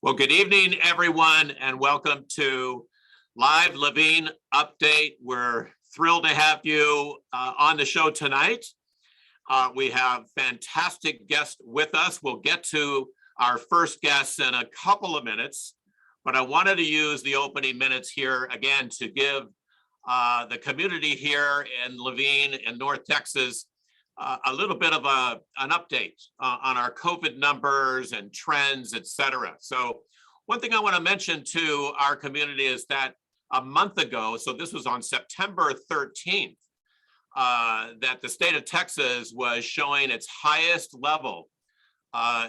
Well, good evening, everyone, and welcome to Live Levine Update. We're thrilled to have you on the show tonight. We have fantastic guests with us. We'll get to our first guest in a couple of minutes, but I wanted to use the opening minutes here again to give the community here in Levine in North Texas a little bit of an update on our COVID numbers and trends, et cetera. So one thing I want to mention to our community is that a month ago, so this was on September 13th, that the state of Texas was showing its highest level,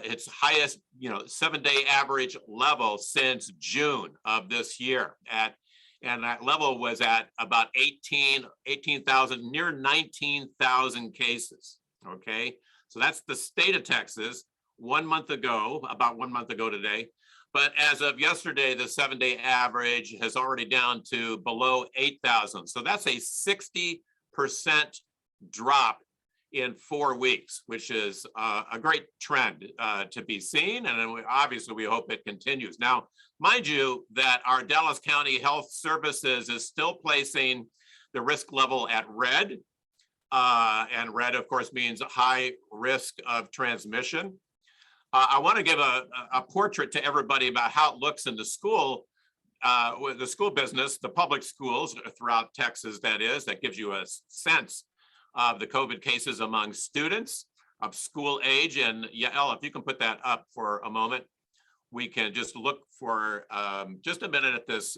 its highest, 7-day average level since June of this year and that level was at about 18,000, near 19,000 cases, okay? So that's the state of Texas about 1 month ago today. But as of yesterday, the 7-day average has already down to below 8,000. So that's a 60% drop in 4 weeks, which is a great trend to be seen. And obviously we hope it continues. Now, mind you that our Dallas County Health Services is still placing the risk level at red. And red, of course, means high risk of transmission. I want to give a portrait to everybody about how it looks in the school, with the school business, the public schools throughout Texas, that gives you a sense of the COVID cases among students of school age. And Yael, if you can put that up for a moment, we can just look for just a minute at this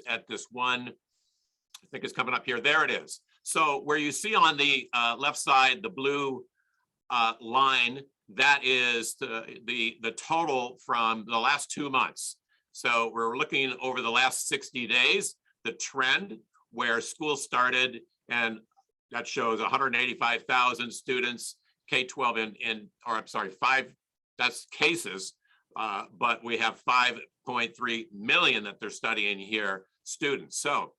one. I think it's coming up here. There it is. So where you see on the left side, the blue line, that is the total from the last 2 months. So we're looking over the last 60 days, the trend where school started, and that shows 185,000 students, K-12 that's cases, but we have 5.3 million that they're studying here, students. So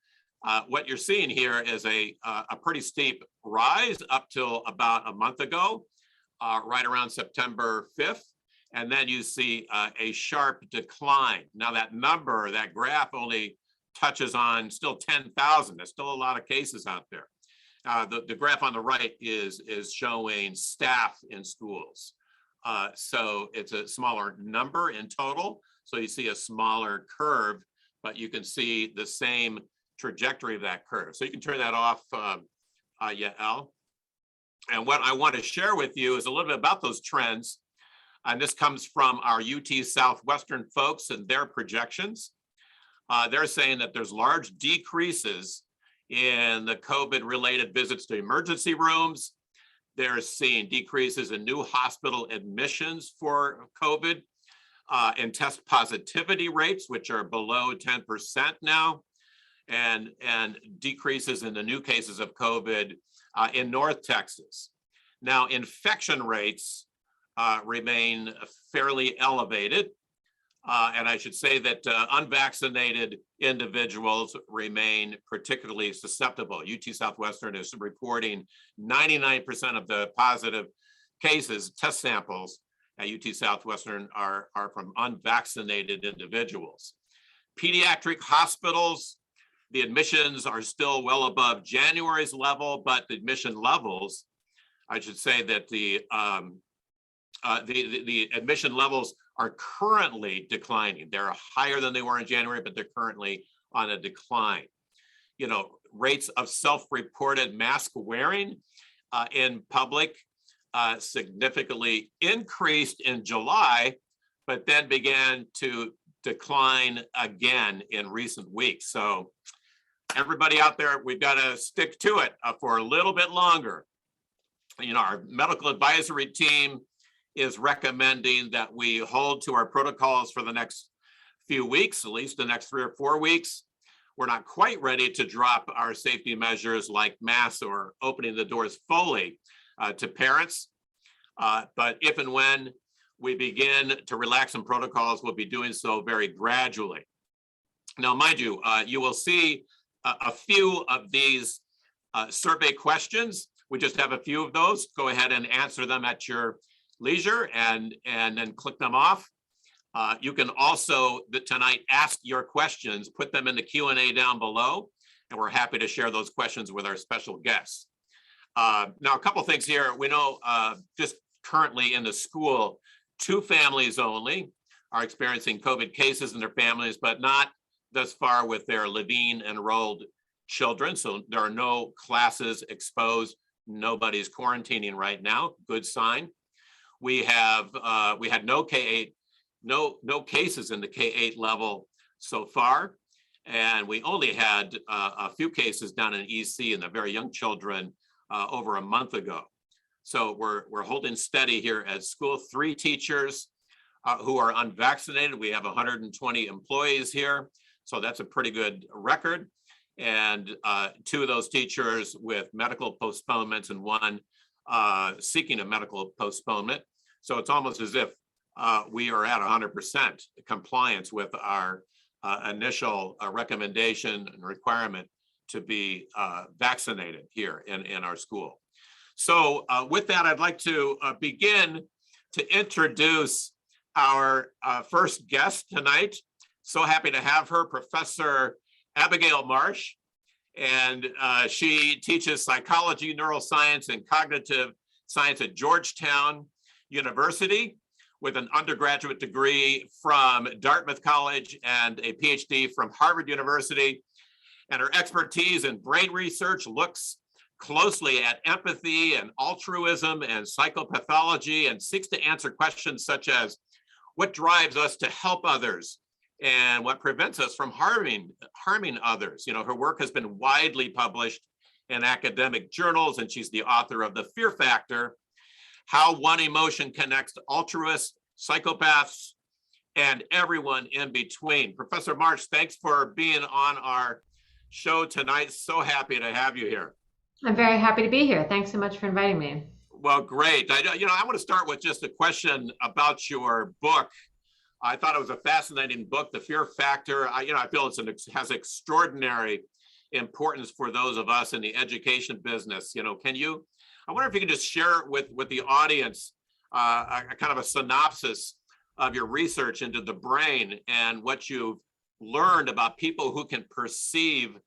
what you're seeing here is a pretty steep rise up till about a month ago, right around September 5th. And then you see a sharp decline. Now that number, that graph only touches on still 10,000. There's still a lot of cases out there. The graph on the right is showing staff in schools. So it's a smaller number in total. So you see a smaller curve, but you can see the same trajectory of that curve. So you can turn that off, Yael. And what I want to share with you is a little bit about those trends. And this comes from our UT Southwestern folks and their projections. They're saying that there's large decreases in the COVID-related visits to emergency rooms. They're seeing decreases in new hospital admissions for COVID, and test positivity rates, which are below 10% now, and decreases in the new cases of COVID in North Texas. Now, infection rates remain fairly elevated. And I should say that unvaccinated individuals remain particularly susceptible. UT Southwestern is reporting 99% of the positive cases, test samples at UT Southwestern are from unvaccinated individuals. Pediatric hospitals, the admissions are still well above January's level, but the admission levels, I should say that the admission levels are currently declining. They're higher than they were in January, but they're currently on a decline. Rates of self-reported mask wearing in public significantly increased in July, but then began to decline again in recent weeks. So everybody out there, we've got to stick to it for a little bit longer. Our medical advisory team is recommending that we hold to our protocols for the next few weeks, at least the next 3 or 4 weeks. We're not quite ready to drop our safety measures like masks or opening the doors fully to parents. But if and when we begin to relax some protocols, we'll be doing so very gradually. Now, mind you, you will see a few of these survey questions. We just have a few of those. Go ahead and answer them at your leisure and then click them off. You can also tonight ask your questions, put them in the Q&A down below, and we're happy to share those questions with our special guests. Now, a couple things here. We know just currently in the school, 2 families only are experiencing COVID cases in their families, but not thus far with their Levine enrolled children. So there are no classes exposed. Nobody's quarantining right now. Good sign. We had no K8, no cases in the K8 level so far. And we only had a few cases down in EC in the very young children over a month ago. So we're holding steady here at school. 3 teachers who are unvaccinated. We have 120 employees here. So that's a pretty good record. And 2 of those teachers with medical postponements and 1 seeking a medical postponement. So it's almost as if we are at 100% compliance with our initial recommendation and requirement to be vaccinated here in our school. So with that, I'd like to begin to introduce our first guest tonight. So happy to have her, Professor Abigail Marsh. And she teaches psychology, neuroscience, and cognitive science at Georgetown University with an undergraduate degree from Dartmouth College and a PhD from Harvard University. And her expertise in brain research looks closely at empathy and altruism and psychopathology and seeks to answer questions such as what drives us to help others and what prevents us from harming others. You know, her work has been widely published in academic journals, and she's the author of The Fear Factor: How One Emotion Connects Altruists, Psychopaths, and Everyone in Between. Professor Marsh, thanks for being on our show tonight. So happy to have you here. I'm very happy to be here. Thanks so much for inviting me. Well, great. I want to start with just a question about your book. I thought it was a fascinating book, The Fear Factor. I feel has extraordinary importance for those of us in the education business. I wonder if you can just share with the audience a kind of a synopsis of your research into the brain and what you've learned about people who can perceive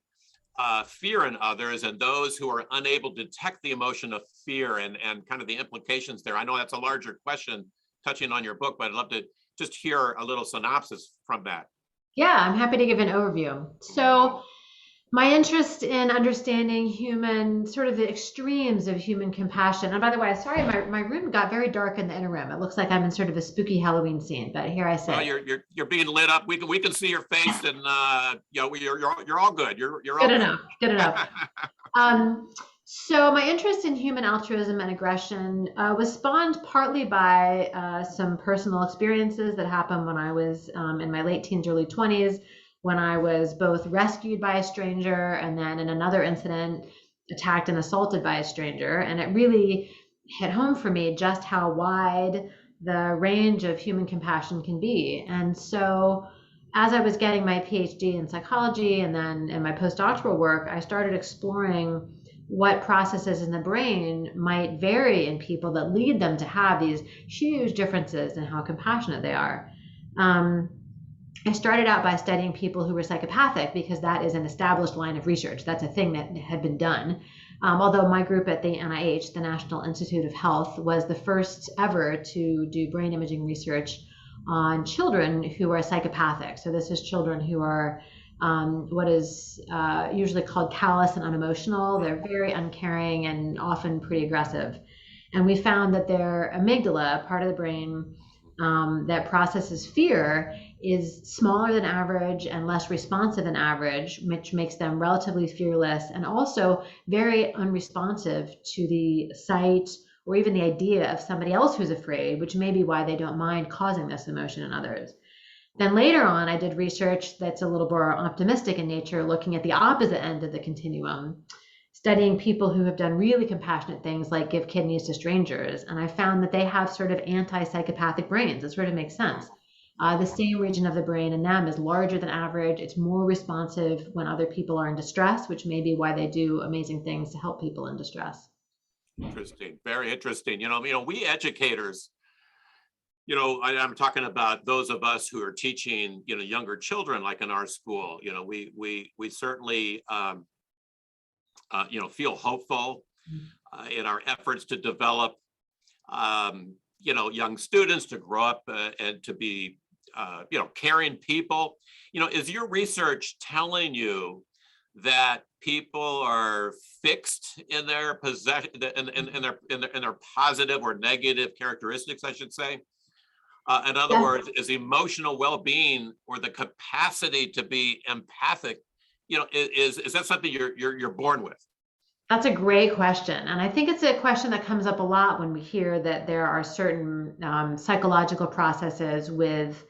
fear in others and those who are unable to detect the emotion of fear and kind of the implications there. I know that's a larger question touching on your book, but I'd love to just hear a little synopsis from that. Yeah, I'm happy to give an overview. So my interest in understanding sort of the extremes of human compassion. And by the way, sorry, my room got very dark in the inner room. It looks like I'm in sort of a spooky Halloween scene, but here I sit. Well, you're being lit up. We can see your face, and you're all good. You're all good enough. Good enough. So my interest in human altruism and aggression was spawned partly by some personal experiences that happened when I was in my late teens, early 20s, when I was both rescued by a stranger and then in another incident attacked and assaulted by a stranger. And it really hit home for me just how wide the range of human compassion can be. And so as I was getting my PhD in psychology and then in my postdoctoral work, I started exploring what processes in the brain might vary in people that lead them to have these huge differences in how compassionate they are. I started out by studying people who were psychopathic because that is an established line of research. That's a thing that had been done. Although my group at the NIH, the National Institute of Health, was the first ever to do brain imaging research on children who are psychopathic. So this is children who are what is usually called callous and unemotional. They're very uncaring and often pretty aggressive. And we found that their amygdala, part of the brain that processes fear, is smaller than average and less responsive than average, which makes them relatively fearless and also very unresponsive to the sight or even the idea of somebody else who's afraid, which may be why they don't mind causing this emotion in others. Then later on, I did research that's a little more optimistic in nature, looking at the opposite end of the continuum, studying people who have done really compassionate things like give kidneys to strangers. And I found that they have sort of anti-psychopathic brains. It sort of makes sense. The same region of the brain in them is larger than average. It's more responsive when other people are in distress, which may be why they do amazing things to help people in distress. Interesting, very interesting. We educators I'm talking about those of us who are teaching, younger children, like in our school. We certainly, feel hopeful in our efforts to develop, young students to grow up and to be, caring people. Is your research telling you that people are fixed in their possession, in their positive or negative characteristics, I should say? In other words, is emotional well-being or the capacity to be empathic, is that something you're born with? That's a great question. And I think it's a question that comes up a lot when we hear that there are certain psychological processes with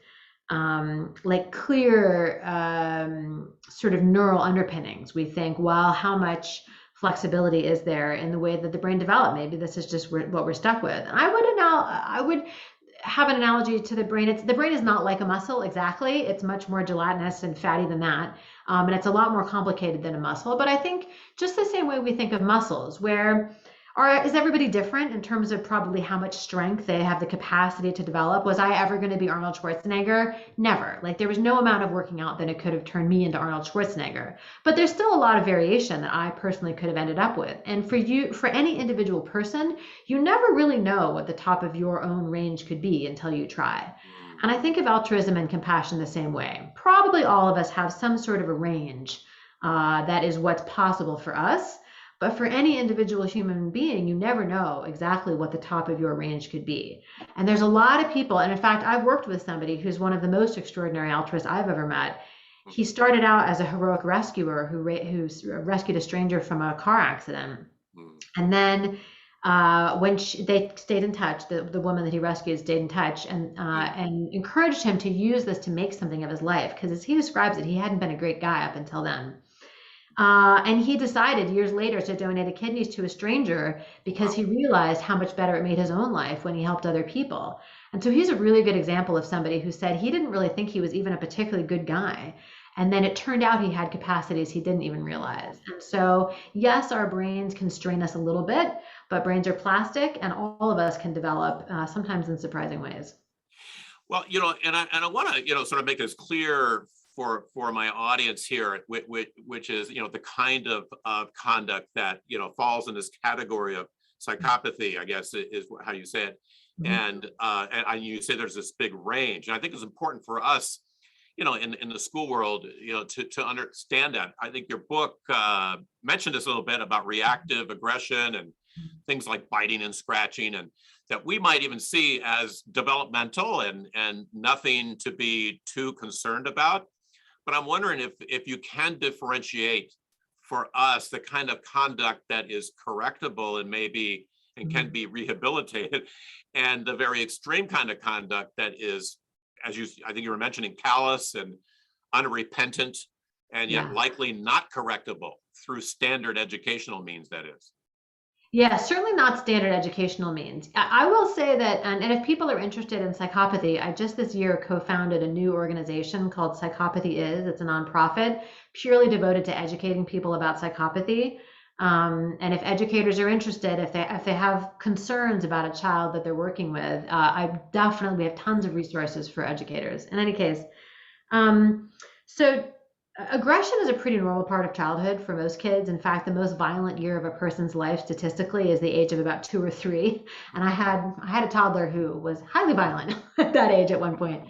like clear sort of neural underpinnings. We think, well, how much flexibility is there in the way that the brain developed? Maybe this is just what we're stuck with. And I would have an analogy to the brain. The brain is not like a muscle exactly. It's much more gelatinous and fatty than that. And it's a lot more complicated than a muscle. But I think just the same way we think of muscles, is everybody different in terms of probably how much strength they have the capacity to develop? Was I ever going to be Arnold Schwarzenegger? Never. Like, there was no amount of working out that it could have turned me into Arnold Schwarzenegger. But there's still a lot of variation that I personally could have ended up with. And for any individual person, you never really know what the top of your own range could be until you try. And I think of altruism and compassion the same way. Probably all of us have some sort of a range that is what's possible for us. But for any individual human being, you never know exactly what the top of your range could be. And there's a lot of people, and in fact, I've worked with somebody who's one of the most extraordinary altruists I've ever met. He started out as a heroic rescuer who rescued a stranger from a car accident. And then when they stayed in touch, the woman that he rescued stayed in touch and encouraged him to use this to make something of his life. Because as he describes it, he hadn't been a great guy up until then. And he decided years later to donate kidneys to a stranger because he realized how much better it made his own life when he helped other people. And so he's a really good example of somebody who said he didn't really think he was even a particularly good guy. And then it turned out he had capacities he didn't even realize. And so, yes, our brains constrain us a little bit, but brains are plastic and all of us can develop sometimes in surprising ways. Well, and I want to, sort of make this clear for my audience here, which is, the kind of conduct that, falls in this category of psychopathy, I guess is how you say it. And you say there's this big range. And I think it's important for us, in the school world, to understand that. I think your book mentioned this a little bit about reactive aggression and things like biting and scratching, and that we might even see as developmental and nothing to be too concerned about. But I'm wondering if you can differentiate for us the kind of conduct that is correctable and can be rehabilitated, and the very extreme kind of conduct that is, I think you were mentioning, callous and unrepentant, and yet likely not correctable through standard educational means, that is. Yeah, certainly not standard educational means. I will say that, and if people are interested in psychopathy, I just this year co-founded a new organization called Psychopathy Is. It's a nonprofit purely devoted to educating people about psychopathy. And if educators are interested, if they have concerns about a child that they're working with, we have tons of resources for educators. In any case, so aggression is a pretty normal part of childhood for most kids. In fact, the most violent year of a person's life statistically is the age of about 2 or 3. And I had a toddler who was highly violent at that age at one point.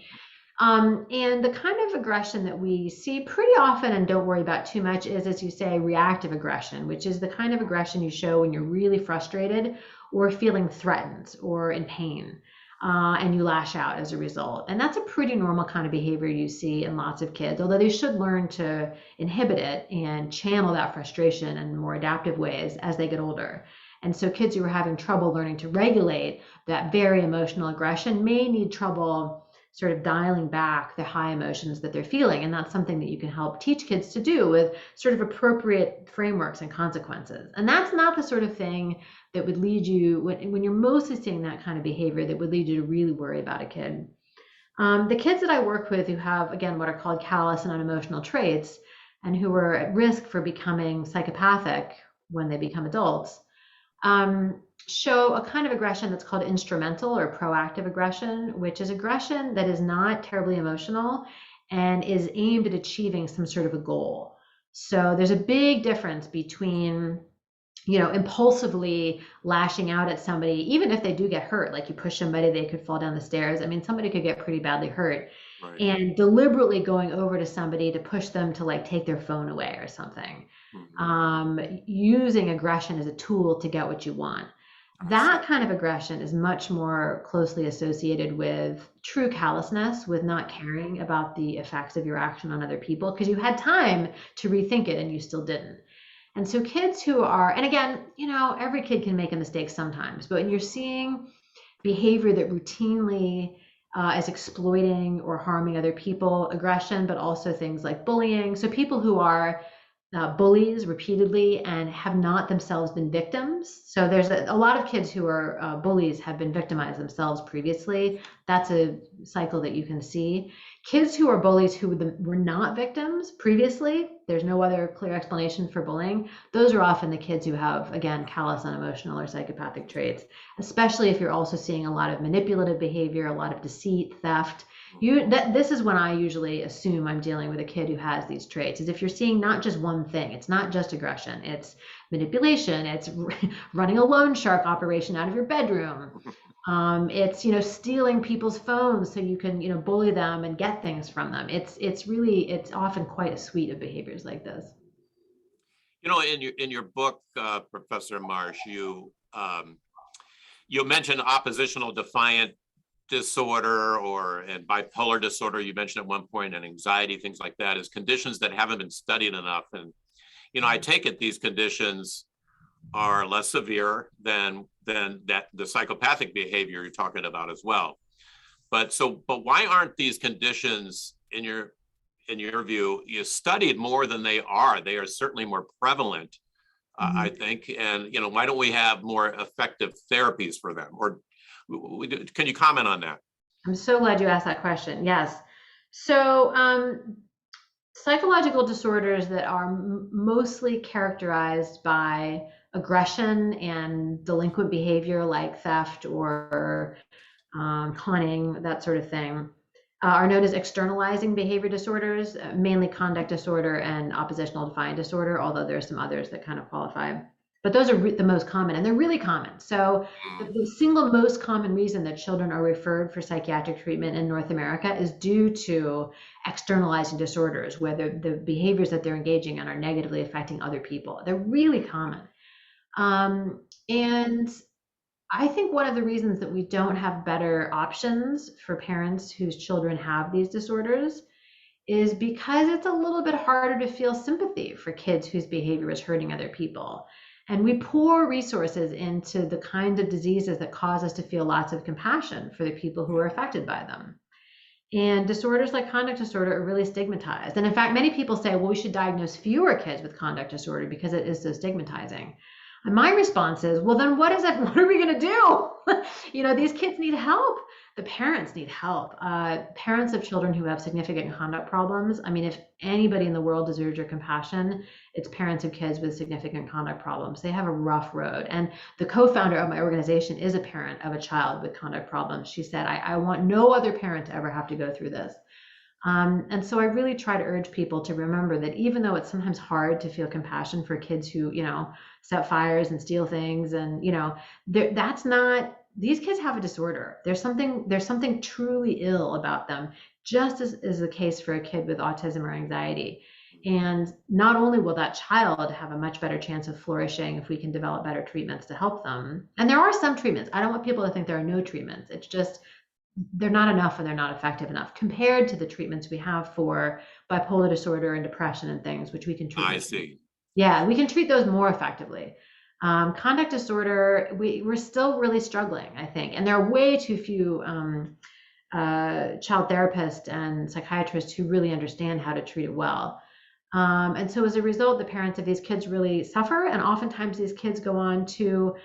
And the kind of aggression that we see pretty often and don't worry about too much is, as you say, reactive aggression, which is the kind of aggression you show when you're really frustrated or feeling threatened or in pain. And you lash out as a result. And that's a pretty normal kind of behavior you see in lots of kids, although they should learn to inhibit it and channel that frustration in more adaptive ways as they get older. And so kids who are having trouble learning to regulate that very emotional aggression may need trouble sort of dialing back the high emotions that they're feeling. And that's something that you can help teach kids to do with sort of appropriate frameworks and consequences. And that's not the sort of thing that would lead you, when you're mostly seeing that kind of behavior, that would lead you to really worry about a kid. The kids that I work with who have, again, what are called callous and unemotional traits, and who are at risk for becoming psychopathic when they become adults, show a kind of aggression that's called instrumental or proactive aggression, which is aggression that is not terribly emotional and is aimed at achieving some sort of a goal. So there's a big difference between, impulsively lashing out at somebody, even if they do get hurt, like you push somebody, they could fall down the stairs. I mean, somebody could get pretty badly hurt. Right. And deliberately going over to somebody to push them to like take their phone away or something. Using aggression as a tool to get what you want. That kind of aggression is much more closely associated with true callousness, with not caring about the effects of your action on other people, because you had time to rethink it and you still didn't. And so kids who are, and again, every kid can make a mistake sometimes, but when you're seeing behavior that routinely is exploiting or harming other people, aggression, but also things like bullying. So people who are bullies repeatedly and have not themselves been victims. So there's a lot of kids who are bullies have been victimized themselves previously. That's a cycle that you can see. Kids who are bullies who were not victims previously, there's no other clear explanation for bullying. Those are often the kids who have, again, callous, unemotional, or psychopathic traits, especially if you're also seeing a lot of manipulative behavior, a lot of deceit, theft. This is when I usually assume I'm dealing with a kid who has these traits, is if you're seeing not just one thing, it's not just aggression, it's manipulation, it's running a loan shark operation out of your bedroom. It's, stealing people's phones so you can, bully them and get things from them. It's often quite a suite of behaviors like this. In your book, Professor Marsh, you mentioned oppositional defiant disorder and bipolar disorder. You mentioned at one point, and anxiety, things like that, as conditions that haven't been studied enough. And, I take it these conditions are less severe than that the psychopathic behavior you're talking about as well. But why aren't these conditions in your view, you studied more than they are? They are certainly more prevalent, I think. And, why don't we have more effective therapies for them? Or can you comment on that? I'm so glad you asked that question. Yes. So psychological disorders that are mostly characterized by aggression and delinquent behavior like theft or conning, that sort of thing, are known as externalizing behavior disorders, mainly conduct disorder and oppositional defiant disorder, although there are some others that kind of qualify. But those are the most common, and they're really common. So the single most common reason that children are referred for psychiatric treatment in North America is due to externalizing disorders, where the behaviors that they're engaging in are negatively affecting other people. They're really common. And I think one of the reasons that we don't have better options for parents whose children have these disorders is because it's a little bit harder to feel sympathy for kids whose behavior is hurting other people. And we pour resources into the kinds of diseases that cause us to feel lots of compassion for the people who are affected by them. And disorders like conduct disorder are really stigmatized. And in fact, many people say, well, we should diagnose fewer kids with conduct disorder because it is so stigmatizing. And my response is, well, then what are we going to do? These kids need help. The parents need help. Parents of children who have significant conduct problems. I mean, if anybody in the world deserves your compassion, it's parents of kids with significant conduct problems. They have a rough road. And the co-founder of my organization is a parent of a child with conduct problems. She said, I want no other parent to ever have to go through this. And so I really try to urge people to remember that even though it's sometimes hard to feel compassion for kids who, set fires and steal things, and, that's not, these kids have a disorder. There's something truly ill about them, just as is the case for a kid with autism or anxiety. And not only will that child have a much better chance of flourishing if we can develop better treatments to help them. And there are some treatments. I don't want people to think there are no treatments. It's just, they're not enough and they're not effective enough compared to the treatments we have for bipolar disorder and depression and things, which we can treat. I see. Yeah, we can treat those more effectively. Conduct disorder, we're still really struggling, I think. And there are way too few child therapists and psychiatrists who really understand how to treat it well. And so as a result, the parents of these kids really suffer. And oftentimes these kids go on to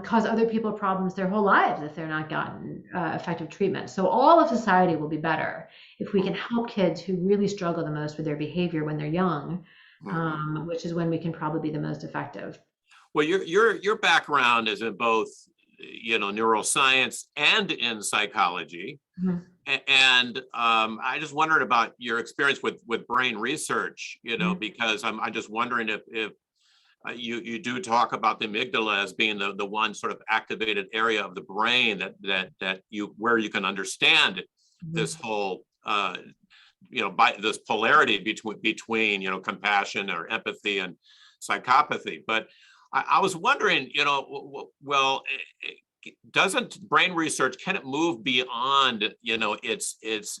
cause other people problems their whole lives if they're not gotten effective treatment. So all of society will be better if we can help kids who really struggle the most with their behavior when they're young, which is when we can probably be the most effective. Well, your background is in both, neuroscience and in psychology. Mhm. And I just wondered about your experience with brain research, Mhm. because I'm just wondering if you do talk about the amygdala as being the one sort of activated area of the brain that where you can understand this whole by this polarity between compassion or empathy and psychopathy. But I was wondering, well, doesn't brain research, can it move beyond its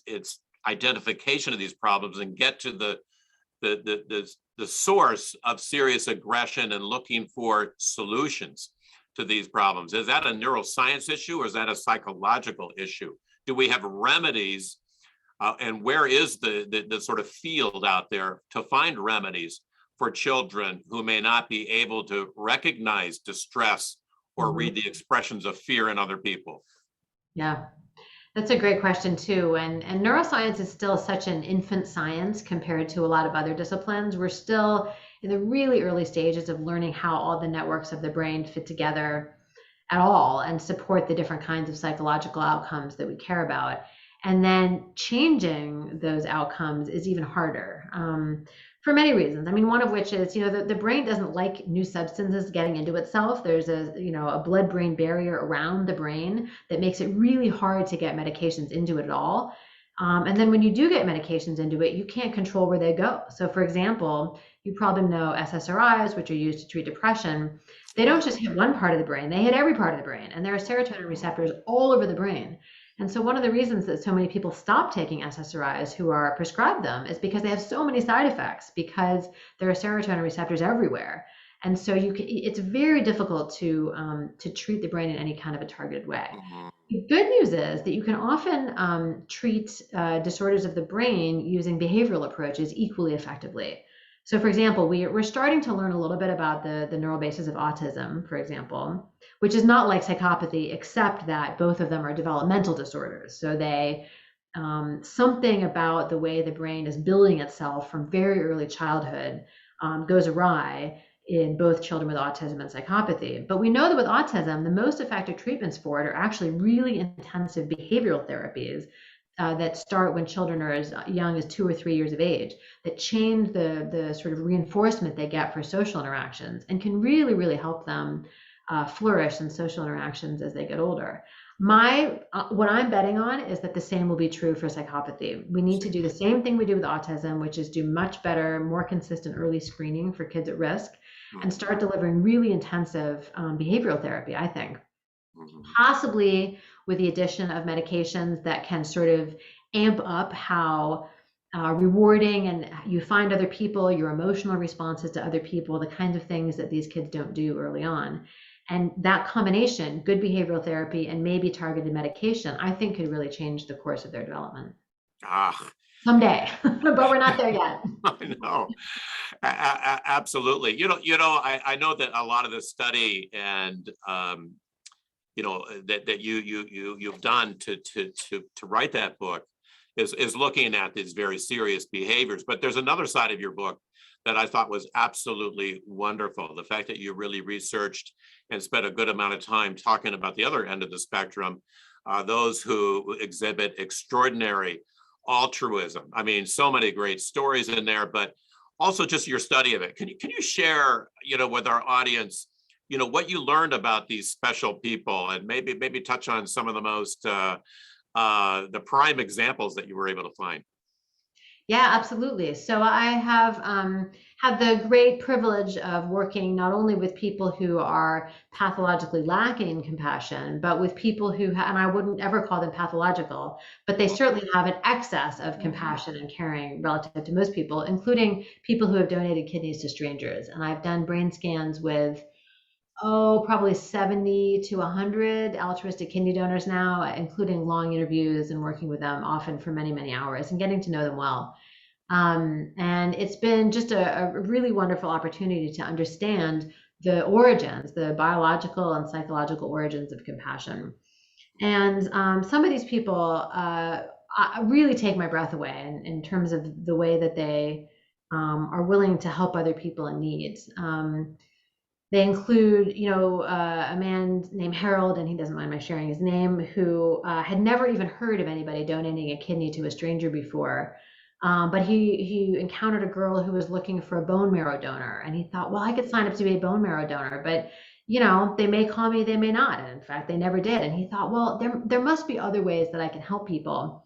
identification of these problems and get to the source of serious aggression and looking for solutions to these problems? Is that a neuroscience issue or is that a psychological issue? Do we have remedies? And where is the sort of field out there to find remedies for children who may not be able to recognize distress or read the expressions of fear in other people? Yeah, that's a great question too. And neuroscience is still such an infant science compared to a lot of other disciplines. We're still in the really early stages of learning how all the networks of the brain fit together at all and support the different kinds of psychological outcomes that we care about. And then changing those outcomes is even harder, for many reasons. I mean, one of which is, the brain doesn't like new substances getting into itself. There's a blood-brain barrier around the brain that makes it really hard to get medications into it at all. And then when you do get medications into it, you can't control where they go. So for example, you probably know SSRIs, which are used to treat depression. They don't just hit one part of the brain, they hit every part of the brain. And there are serotonin receptors all over the brain. And so one of the reasons that so many people stop taking SSRIs who are prescribed them is because they have so many side effects, because there are serotonin receptors everywhere. And so it's very difficult to treat the brain in any kind of a targeted way. The good news is that you can often treat disorders of the brain using behavioral approaches equally effectively. So for example, we're starting to learn a little bit about the neural basis of autism, for example, which is not like psychopathy, except that both of them are developmental disorders. So they something about the way the brain is building itself from very early childhood goes awry in both children with autism and psychopathy. But we know that with autism, the most effective treatments for it are actually really intensive behavioral therapies that start when children are as young as 2 or 3 years of age, that change the sort of reinforcement they get for social interactions and can really, really help them flourish in social interactions as they get older. What I'm betting on is that the same will be true for psychopathy. We need to do the same thing we do with autism, which is do much better, more consistent early screening for kids at risk and start delivering really intensive behavioral therapy, I think. Possibly with the addition of medications that can sort of amp up how rewarding and you find other people, your emotional responses to other people, the kinds of things that these kids don't do early on. And that combination, good behavioral therapy and maybe targeted medication, I think could really change the course of their development. Someday, but we're not there yet. I know. Absolutely. I know that a lot of the study and that you've done to write that book is looking at these very serious behaviors. But there's another side of your book that I thought was absolutely wonderful. The fact that you really researched and spent a good amount of time talking about the other end of the spectrum, those who exhibit extraordinary altruism. I mean, so many great stories in there, but also just your study of it. Can you share, with our audience, what you learned about these special people, and maybe touch on some of the most the prime examples that you were able to find? Yeah, absolutely. So I have had the great privilege of working not only with people who are pathologically lacking compassion, but with people who, and I wouldn't ever call them pathological, but they certainly have an excess of compassion and caring relative to most people, including people who have donated kidneys to strangers. And I've done brain scans with probably 70 to 100 altruistic kidney donors now, including long interviews and working with them often for many, many hours and getting to know them well. And it's been just a really wonderful opportunity to understand the origins, the biological and psychological origins of compassion. And some of these people really take my breath away in terms of the way that they are willing to help other people in need. They include, a man named Harold, and he doesn't mind my sharing his name, who had never even heard of anybody donating a kidney to a stranger before. But he encountered a girl who was looking for a bone marrow donor, and he thought, well, I could sign up to be a bone marrow donor, but they may call me, they may not. And in fact, they never did. And he thought, well, there must be other ways that I can help people.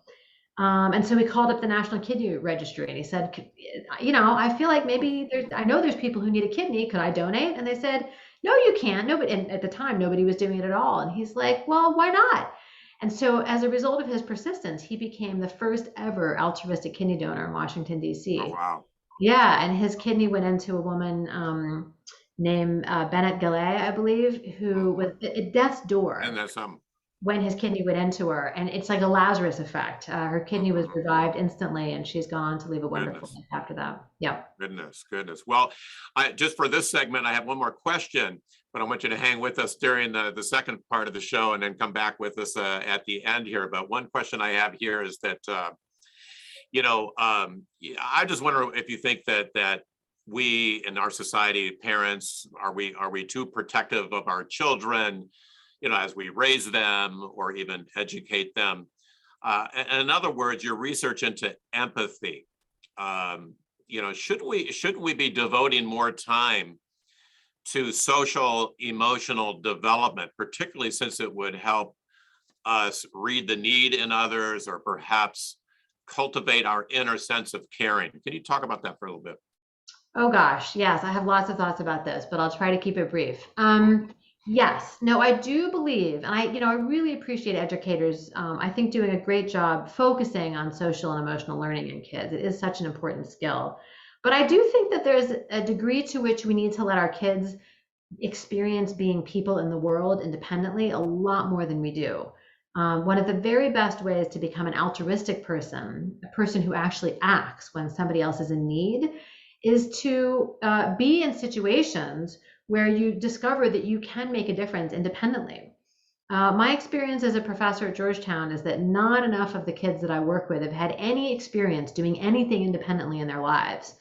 And so he called up the National Kidney Registry and he said, I feel like maybe I know there's people who need a kidney. Could I donate? And they said, no, you can't. Nobody, and at the time, nobody was doing it at all. And he's like, well, why not? And so as a result of his persistence, he became the first ever altruistic kidney donor in Washington, D.C. Oh, wow. Yeah. And his kidney went into a woman named Bennett Galley, I believe, who was at death's door. And that's when his kidney went into her, and it's like a Lazarus effect. Her kidney was revived instantly, and she's gone on to leave a wonderful life after that. Yeah. Goodness. Well, just for this segment, I have one more question, but I want you to hang with us during the second part of the show and then come back with us at the end here. But one question I have here is that, I just wonder if you think that we in our society, parents, are we too protective of our children, as we raise them or even educate them? And in other words, your research into empathy, shouldn't we be devoting more time to social emotional development, particularly since it would help us read the need in others or perhaps cultivate our inner sense of caring? Can you talk about that for a little bit? Oh gosh, yes, I have lots of thoughts about this, but I'll try to keep it brief. Yes, no, I do believe, and I really appreciate educators, I think, doing a great job focusing on social and emotional learning in kids. It is such an important skill. But I do think that there's a degree to which we need to let our kids experience being people in the world independently a lot more than we do. One of the very best ways to become an altruistic person, a person who actually acts when somebody else is in need, is to be in situations where you discover that you can make a difference independently. My experience as a professor at Georgetown is that not enough of the kids that I work with have had any experience doing anything independently in their lives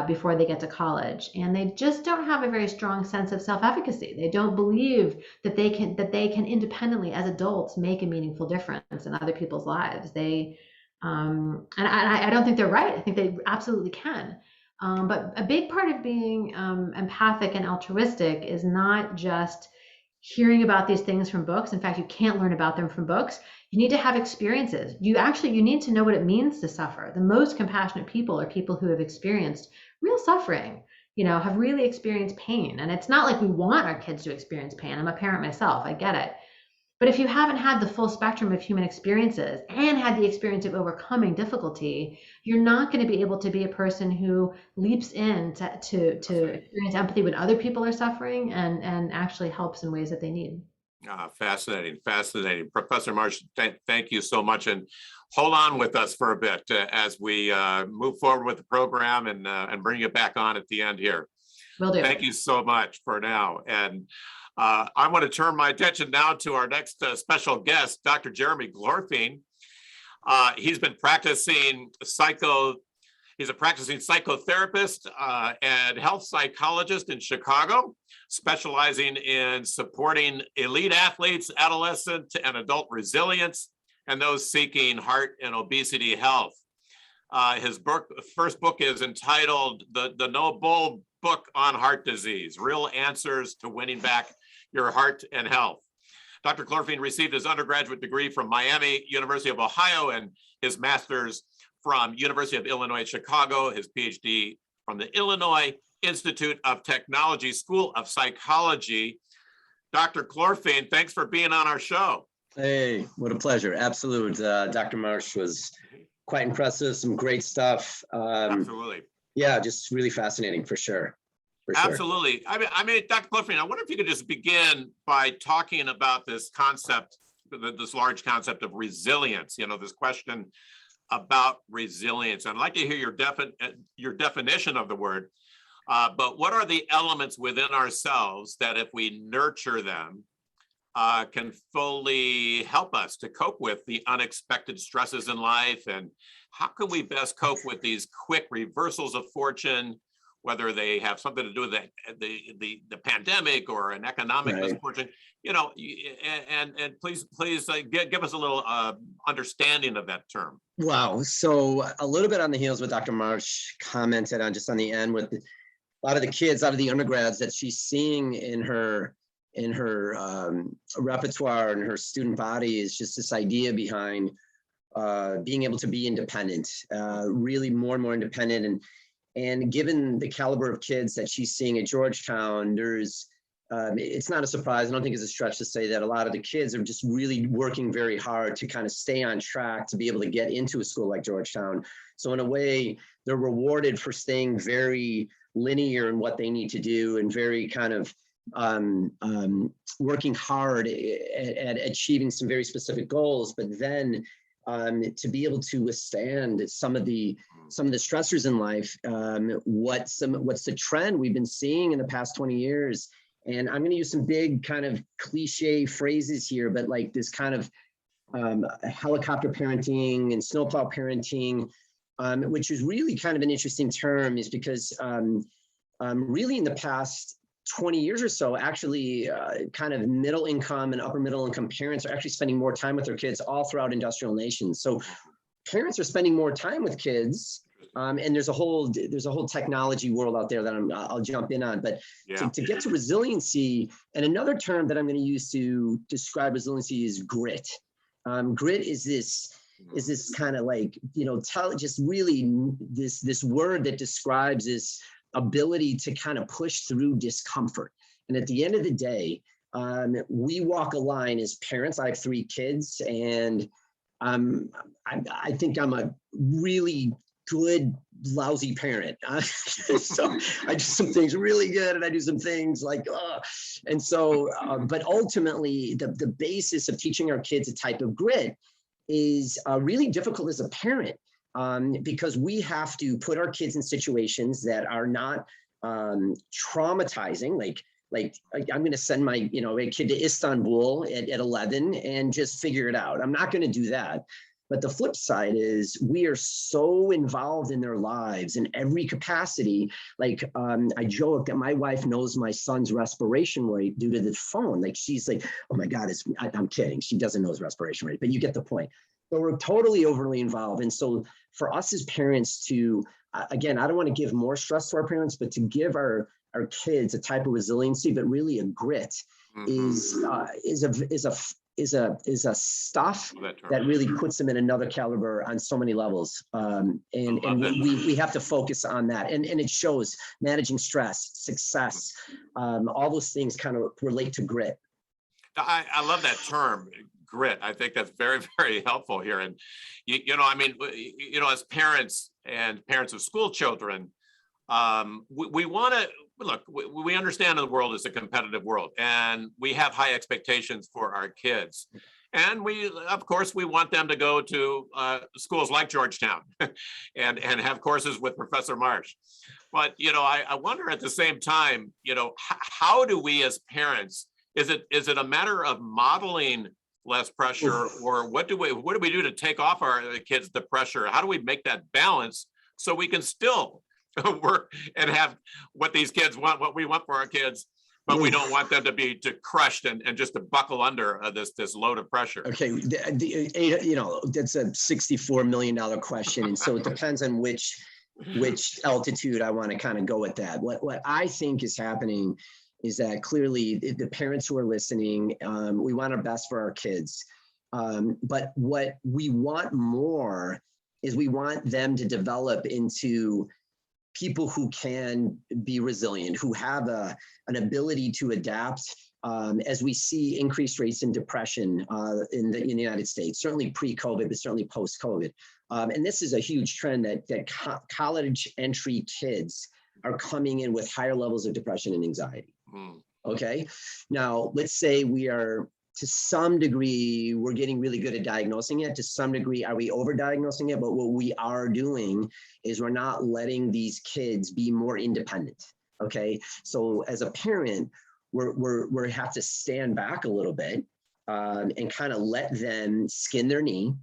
before they get to college, and they just don't have a very strong sense of self-efficacy. They don't believe that they can independently, as adults, make a meaningful difference in other people's lives. And I don't think they're right. I think they absolutely can. But a big part of being empathic and altruistic is not just hearing about these things from books. In fact, you can't learn about them from books. You need to have experiences. You need to know what it means to suffer. The most compassionate people are people who have experienced real suffering, have really experienced pain. And it's not like we want our kids to experience pain. I'm a parent myself. I get it. But if you haven't had the full spectrum of human experiences and had the experience of overcoming difficulty, you're not going to be able to be a person who leaps in to experience empathy when other people are suffering and actually helps in ways that they need. Fascinating. Professor Marsh, thank you so much. And hold on with us for a bit as we move forward with the program and bring you back on at the end here. Will do. Thank you so much for now. And I want to turn my attention now to our next special guest, Dr. Jeremy Clorfene. He's been practicing he's a practicing psychotherapist and health psychologist in Chicago, specializing in supporting elite athletes, adolescent and adult resilience, and those seeking heart and obesity health. His first book is entitled The No Bull Book on Heart Disease, Real Answers to Winning Back Your Heart and Health. Dr. Clorfene received his undergraduate degree from Miami, University of Ohio, and his master's from University of Illinois at Chicago, his PhD from the Illinois Institute of Technology School of Psychology. Dr. Clorfene, thanks for being on our show. Hey, what a pleasure. Absolute. Dr. Marsh was quite impressive, some great stuff. Absolutely. Yeah, just really fascinating for sure. Absolutely. I mean, Dr. Clorfene, I wonder if you could just begin by talking about this concept, this large concept of resilience, this question about resilience. I'd like to hear your definition of the word, but what are the elements within ourselves that if we nurture them, can fully help us to cope with the unexpected stresses in life? And how can we best cope with these quick reversals of fortune whether they have something to do with the pandemic or an economic misfortune, you know, and please give us a little understanding of that term. Wow. So a little bit on the heels what Dr. Marsh commented on just on the end with a lot of the kids out of the undergrads that she's seeing in her repertoire and her student body is just this idea behind being able to be independent, really more and more independent. And given the caliber of kids that she's seeing at Georgetown, there's, it's not a surprise. I don't think it's a stretch to say that a lot of the kids are just really working very hard to kind of stay on track to be able to get into a school like Georgetown. So in a way, they're rewarded for staying very linear in what they need to do and very kind of working hard at achieving some very specific goals, but then to be able to withstand some of the stressors in life. What's the trend we've been seeing in the past 20 years? And I'm going to use some big kind of cliche phrases here, but like this kind of helicopter parenting and snowplow parenting, which is really kind of an interesting term, is because really in the past 20 years or so, actually kind of middle income and upper middle income parents are actually spending more time with their kids all throughout industrial nations. So parents are spending more time with kids. And there's a whole technology world out there that I'll jump in on, but to get to resiliency, and another term that I'm going to use to describe resiliency is grit. Grit is this kind of like, you know, just really this word that describes this ability to kind of push through discomfort. And at the end of the day, we walk a line as parents. I have 3 kids, and I think I'm a really good, lousy parent. So I do some things really good, and I do some things like, and so, but ultimately the basis of teaching our kids a type of grit is really difficult as a parent. Because we have to put our kids in situations that are not traumatizing. Like I'm going to send my a kid to Istanbul at 11 and just figure it out. I'm not going to do that. But the flip side is we are so involved in their lives in every capacity. Like I joke that my wife knows my son's respiration rate due to the phone. Like she's like, oh my God, I'm kidding. She doesn't know his respiration rate, but you get the point. So we're totally overly involved. And so for us as parents to, again, I don't want to give more stress to our parents, but to give our kids a type of resiliency, but really a grit is a stuff that really puts them in another caliber on so many levels. And we have to focus on that. And it shows managing stress, success, all those things kind of relate to grit. I love that term, grit. I think that's very, very helpful here. And, I mean, as parents and parents of school children, we want to, look, we understand the world is a competitive world, and we have high expectations for our kids. And of course, we want them to go to schools like Georgetown and have courses with Professor Marsh. But, I wonder at the same time, how do we as parents, is it a matter of modeling less pressure, or what do we do to take off our kids the pressure? How do we make that balance so we can still work and have what these kids want, what we want for our kids, but we don't want them to be crushed and just to buckle under this load of pressure? Okay, that's a $64 million question, and so it depends on which altitude I want to kind of go with that. What I think is happening is that clearly the parents who are listening, we want our best for our kids. But what we want more is we want them to develop into people who can be resilient, who have an ability to adapt, as we see increased rates in depression in the United States, certainly pre-COVID, but certainly post-COVID. And this is a huge trend that college entry kids are coming in with higher levels of depression and anxiety. Okay. Now, let's say we are, to some degree, we're getting really good at diagnosing it. To some degree, are we over-diagnosing it? But what we are doing is we're not letting these kids be more independent. Okay. So as a parent, we have to stand back a little bit and kind of let them skin their knee.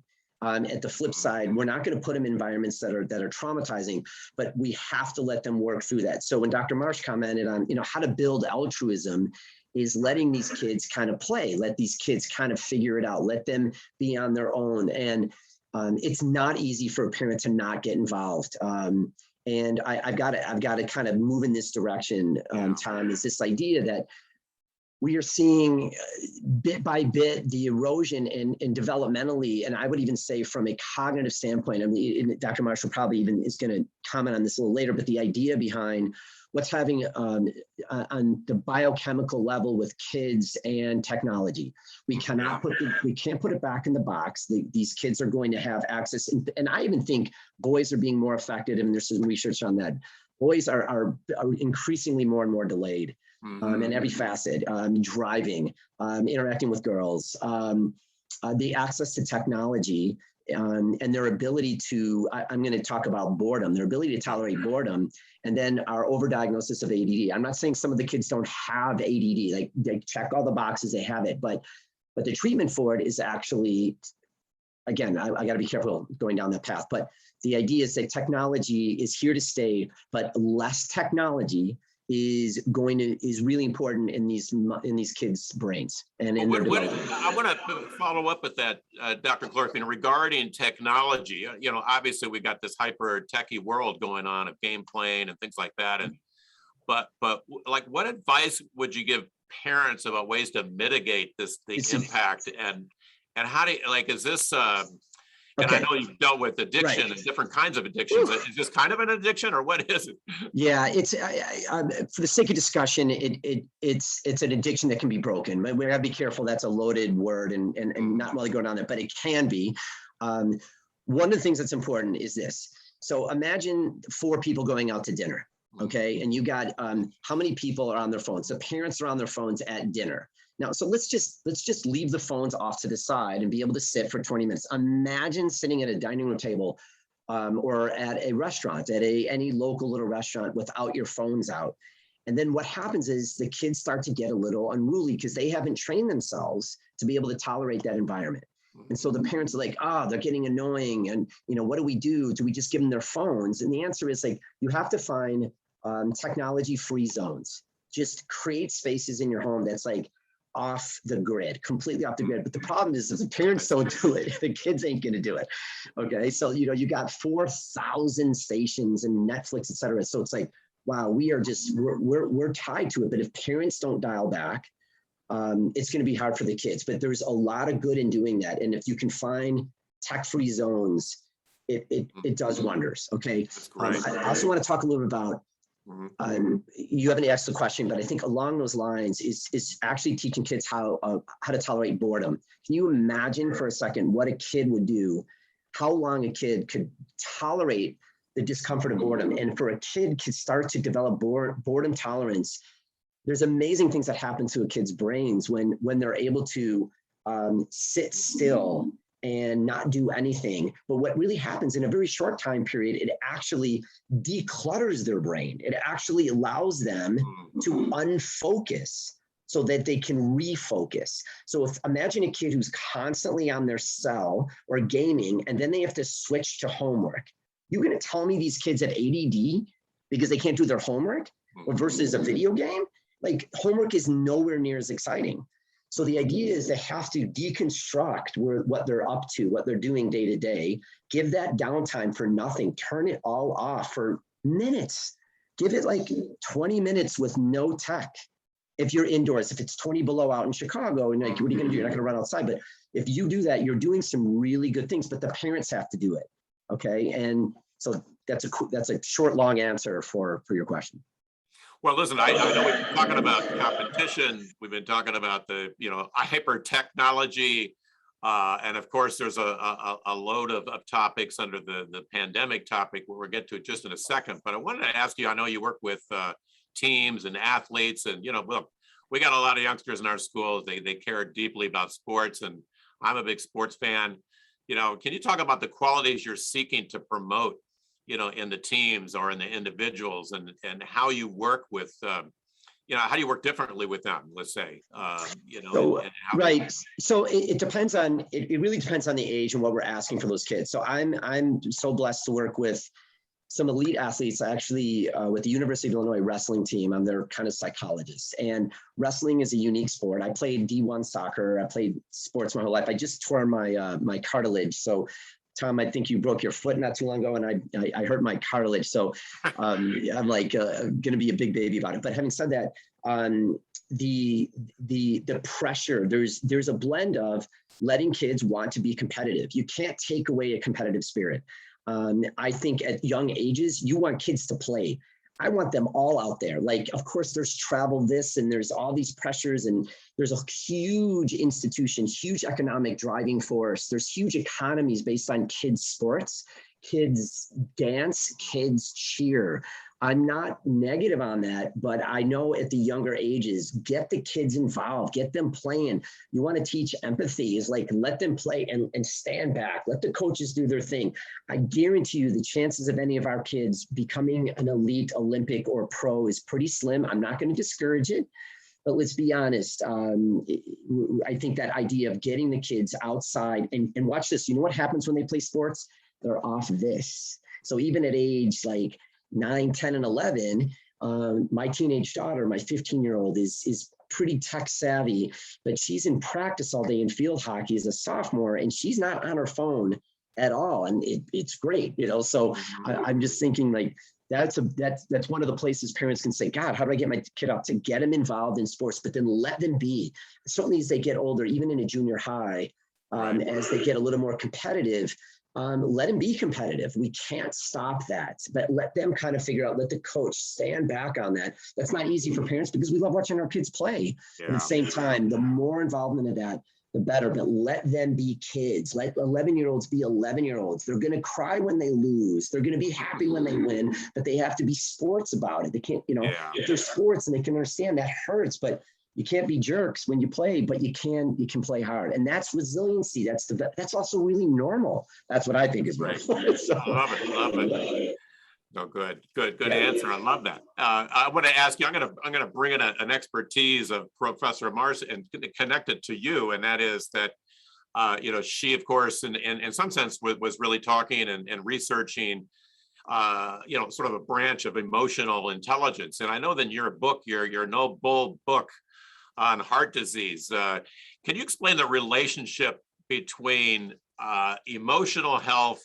At the flip side, we're not going to put them in environments that are traumatizing, but we have to let them work through that. So when Dr. Marsh commented on, how to build altruism, is letting these kids kind of play, let these kids kind of figure it out, let them be on their own. And it's not easy for a parent to not get involved. And I've got to kind of move in this direction, Tom, is this idea that we are seeing bit by bit the erosion and developmentally, and I would even say from a cognitive standpoint. I mean, Dr. Marshall probably even is going to comment on this a little later, but the idea behind what's having on the biochemical level with kids and technology, we can't put it back in the box. These kids are going to have access, and I even think boys are being more affected, and there's some research on that. Boys are increasingly more and more delayed. In every facet, driving, interacting with girls, the access to technology, and their ability to, I'm going to talk about boredom, their ability to tolerate boredom, and then our overdiagnosis of ADD. I'm not saying some of the kids don't have ADD, like they check all the boxes, they have it, but the treatment for it is actually, again, I got to be careful going down that path, but the idea is that technology is here to stay, but less technology is really important in these kids' brains and in their development. I want to follow up with that, Dr. Clorfene, regarding technology. Obviously we got this hyper techie world going on of game playing and things like that. And but like, what advice would you give parents about ways to mitigate the impact and how do you, like, is this and I know you've dealt with addiction and different kinds of addictions. Is this kind of an addiction, or what is it? Yeah, it's for the sake of discussion, it's an addiction that can be broken. We gotta be careful. That's a loaded word, and not really going on there, but it can be. One of the things that's important is this. So imagine 4 people going out to dinner, okay, and you got how many people are on their phones? The parents are on their phones at dinner. Now, so let's just leave the phones off to the side and be able to sit for 20 minutes. Imagine sitting at a dining room table or at a restaurant, at any local little restaurant without your phones out. And then what happens is the kids start to get a little unruly because they haven't trained themselves to be able to tolerate that environment. And so the parents are like, they're getting annoying. And, what do we do? Do we just give them their phones? And the answer is like, you have to find technology-free zones. Just create spaces in your home that's like, off the grid, completely off the grid. But the problem is if the parents don't do it, the kids ain't going to do it. Okay. So, you got 4,000 stations and Netflix, et cetera. So it's like, wow, we're tied to it. But if parents don't dial back, it's going to be hard for the kids, but there's a lot of good in doing that. And if you can find tech-free zones, it does wonders. Okay. I also want to talk a little bit about, you haven't asked the question, but I think along those lines is actually teaching kids how to tolerate boredom. Can you imagine for a second what a kid would do, how long a kid could tolerate the discomfort of boredom? And for a kid to start to develop boredom tolerance, there's amazing things that happen to a kid's brains when they're able to sit still and not do anything. But what really happens in a very short time period, it actually declutters their brain. It actually allows them to unfocus so that they can refocus. So imagine a kid who's constantly on their cell or gaming, and then they have to switch to homework. You're gonna tell me these kids have ADD because they can't do their homework versus a video game? Like, homework is nowhere near as exciting. So the idea is they have to deconstruct what they're up to, what they're doing day to day, give that downtime for nothing, turn it all off for minutes. Give it like 20 minutes with no tech. If you're indoors, if it's 20 below out in Chicago, and like, what are you gonna do? You're not gonna run outside. But if you do that, you're doing some really good things, but the parents have to do it, okay? And so that's a short, long answer for your question. Well, listen, I know we've been talking about competition. We've been talking about the, hyper technology. And of course, there's a load of topics under the pandemic topic, we'll get to it just in a second. But I wanted to ask you, I know you work with teams and athletes, and, look, we got a lot of youngsters in our schools. They care deeply about sports, and I'm a big sports fan. Can you talk about the qualities you're seeking to promote, in the teams or in the individuals, and how you work with, how do you work differently with them, let's say, So, and how right. So it depends on, it really depends on the age and what we're asking for those kids. So I'm so blessed to work with some elite athletes, actually, with the University of Illinois wrestling team. I'm their kind of psychologist, and wrestling is a unique sport. I played D1 soccer. I played sports my whole life. I just tore my my cartilage. So Tom, I think you broke your foot not too long ago, and I hurt my cartilage. So I'm like going to be a big baby about it. But having said that, the pressure, there's a blend of letting kids want to be competitive. You can't take away a competitive spirit. I think at young ages, you want kids to play. I want them all out there. Like, of course, there's travel this, and there's all these pressures, and there's a huge institution, huge economic driving force. There's huge economies based on kids' sports, kids dance, kids cheer. I'm not negative on that, but I know at the younger ages, get the kids involved, get them playing. You want to teach empathy, is like, let them play and stand back. Let the coaches do their thing. I guarantee you the chances of any of our kids becoming an elite Olympic or pro is pretty slim. I'm not going to discourage it, but let's be honest. I think that idea of getting the kids outside and watch this, you know what happens when they play sports? They're off this. So even at age like 9, 10, and 11, my teenage daughter, my 15-year-old, is pretty tech savvy, but she's in practice all day in field hockey as a sophomore, and she's not on her phone at all, and it's great, So I'm just thinking, like, that's one of the places parents can say, God, how do I get my kid out to get them involved in sports, but then let them be. Certainly as they get older, even in a junior high, as they get a little more competitive, let them be competitive. We can't stop that, but let them kind of figure out, let the coach stand back on that. That's not easy for parents because we love watching our kids play. Yeah. At the same time, the more involvement of that, the better, but let them be kids. Let 11-year-olds be 11-year-olds. They're going to cry when they lose. They're going to be happy when they win, but they have to be sports about it. They can't, if they're sports and they can understand that hurts, but you can't be jerks when you play, but you can play hard. And that's resiliency. That's also really normal. That's what I think is right. So, love it. No, good answer. I love that. I want to ask you, I'm going to bring in an expertise of Professor Marsh and connect it to you. And that is that, she, of course, in some sense was really talking and researching, sort of a branch of emotional intelligence. And I know that in your book, your No Bull book on heart disease, can you explain the relationship between emotional health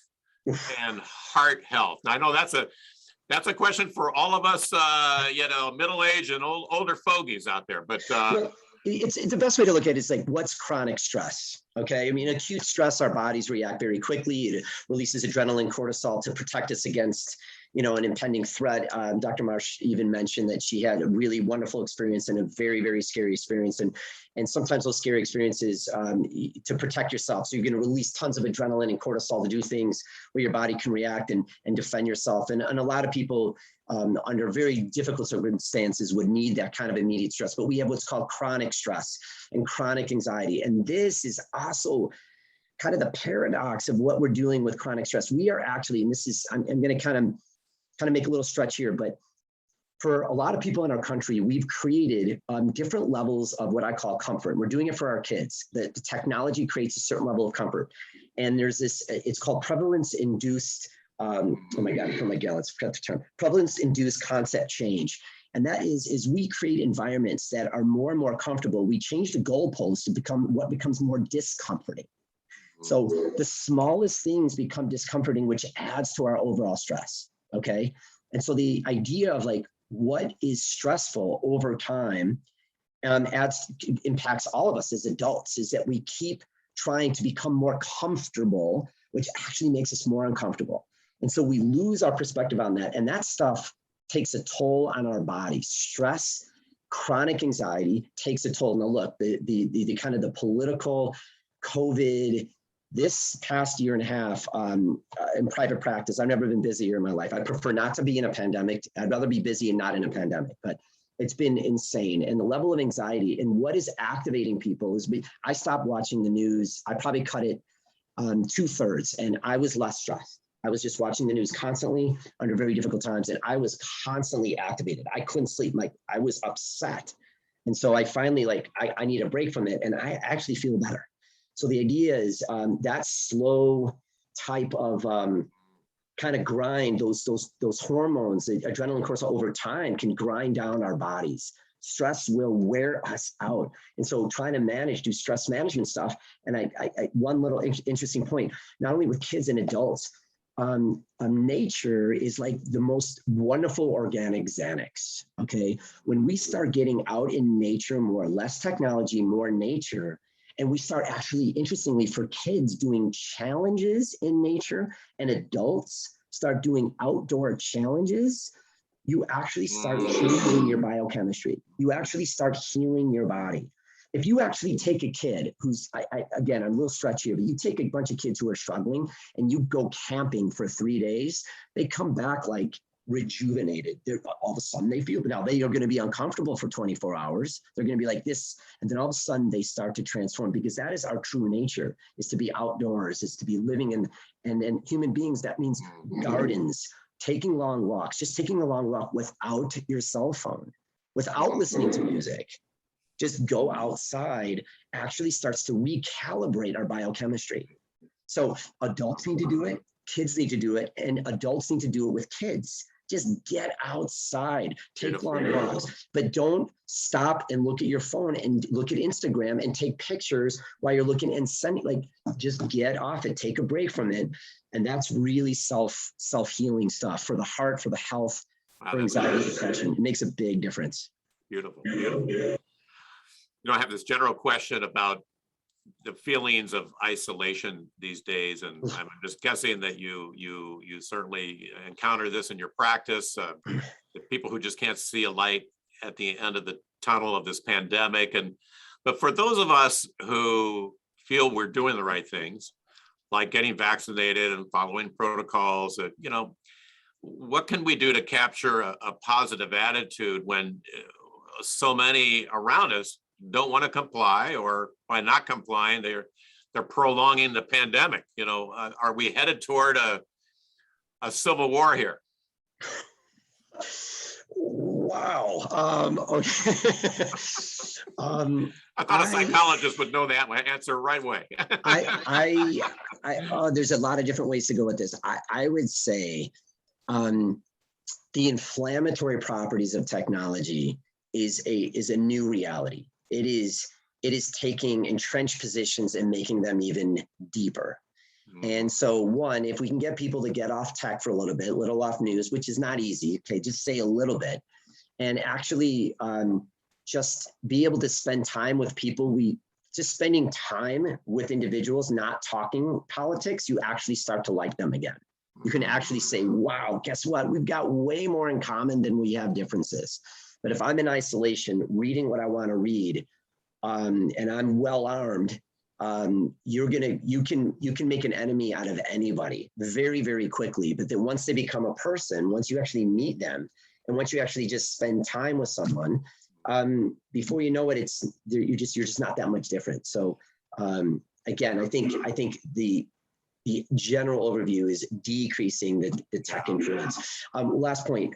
and heart health? Now, I know that's a question for all of us, middle-aged and older fogies out there, but well, it's the best way to look at it is like, what's chronic stress? Okay, I mean, acute stress, our bodies react very quickly. It releases adrenaline, cortisol to protect us against an impending threat. Dr. Marsh even mentioned that she had a really wonderful experience and a very, very scary experience. And sometimes those scary experiences to protect yourself. So you're going to release tons of adrenaline and cortisol to do things where your body can react and defend yourself. And a lot of people under very difficult circumstances would need that kind of immediate stress. But we have what's called chronic stress and chronic anxiety. And this is also kind of the paradox of what we're doing with chronic stress. We are actually, and this is, I'm going to kind of make a little stretch here, but for a lot of people in our country, we've created different levels of what I call comfort. We're doing it for our kids. The technology creates a certain level of comfort. And there's this, it's called prevalence-induced, let's forget the term, prevalence-induced concept change. And that is we create environments that are more and more comfortable. We change the goalposts to become what becomes more discomforting. So the smallest things become discomforting, which adds to our overall stress. Okay. And so the idea of like, what is stressful over time impacts all of us as adults is that we keep trying to become more comfortable, which actually makes us more uncomfortable. And so we lose our perspective on that. And that stuff takes a toll on our body. Stress, chronic anxiety takes a toll. Now look, the kind of the political COVID, this past year and a half in private practice, I've never been busier in my life. I prefer not to be in a pandemic. I'd rather be busy and not in a pandemic, but it's been insane. And the level of anxiety and what is activating people is, I stopped watching the news. I probably cut it 2/3 and I was less stressed. I was just watching the news constantly under very difficult times, and I was constantly activated. I couldn't sleep. Like, I was upset. And so I finally, like, I need a break from it, and I actually feel better. So the idea is that slow type of kind of grind, those hormones, the adrenaline, cortisol, over time can grind down our bodies. Stress will wear us out. And so trying to do stress management stuff. And I one little interesting point, not only with kids and adults, nature is like the most wonderful organic Xanax, okay? When we start getting out in nature more, less technology, more nature, and we start actually, interestingly, for kids doing challenges in nature and adults start doing outdoor challenges, you actually start changing your biochemistry. You actually start healing your body. If you actually take a kid who's, again, I'm a little stretchy here, but you take a bunch of kids who are struggling and you go camping for 3 days, they come back like rejuvenated. All of a sudden they feel, but now they are going to be uncomfortable for 24 hours. They're going to be like this. And then all of a sudden they start to transform, because that is our true nature, is to be outdoors, is to be living in, and human beings, that means gardens, taking long walks, just taking a long walk without your cell phone, without listening to music. Just go outside actually starts to recalibrate our biochemistry. So adults need to do it, kids need to do it, and adults need to do it with kids. Just get outside, take long walks, but don't stop and look at your phone and look at Instagram and take pictures while you're looking and send, like, just get off it, take a break from it. And that's really self-healing stuff for the heart, for the health, for anxiety, depression. It makes a big difference. Beautiful, beautiful. I have this general question about the feelings of isolation these days, and I'm just guessing that you certainly encounter this in your practice. The people who just can't see a light at the end of the tunnel of this pandemic, but for those of us who feel we're doing the right things, like getting vaccinated and following protocols, what can we do to capture a positive attitude when so many around us don't want to comply, or by not complying, they're prolonging the pandemic? Are we headed toward a civil war here? Wow. Okay. I thought a psychologist would know that answer right away. There's a lot of different ways to go with this. I would say the inflammatory properties of technology is a new reality. It is taking entrenched positions and making them even deeper. And so, one, if we can get people to get off tech for a little off news, which is not easy, okay, just say a little bit, and actually just be able to spend time with people. Just spending time with individuals, not talking politics, you actually start to like them again. You can actually say, wow, guess what? We've got way more in common than we have differences. But if I'm in isolation, reading what I want to read, and I'm well armed, you can make an enemy out of anybody very, very quickly. But then once they become a person, once you actually meet them, and once you actually just spend time with someone, before you know it, you're just not that much different. So again, I think the general overview is decreasing the tech influence. Last point,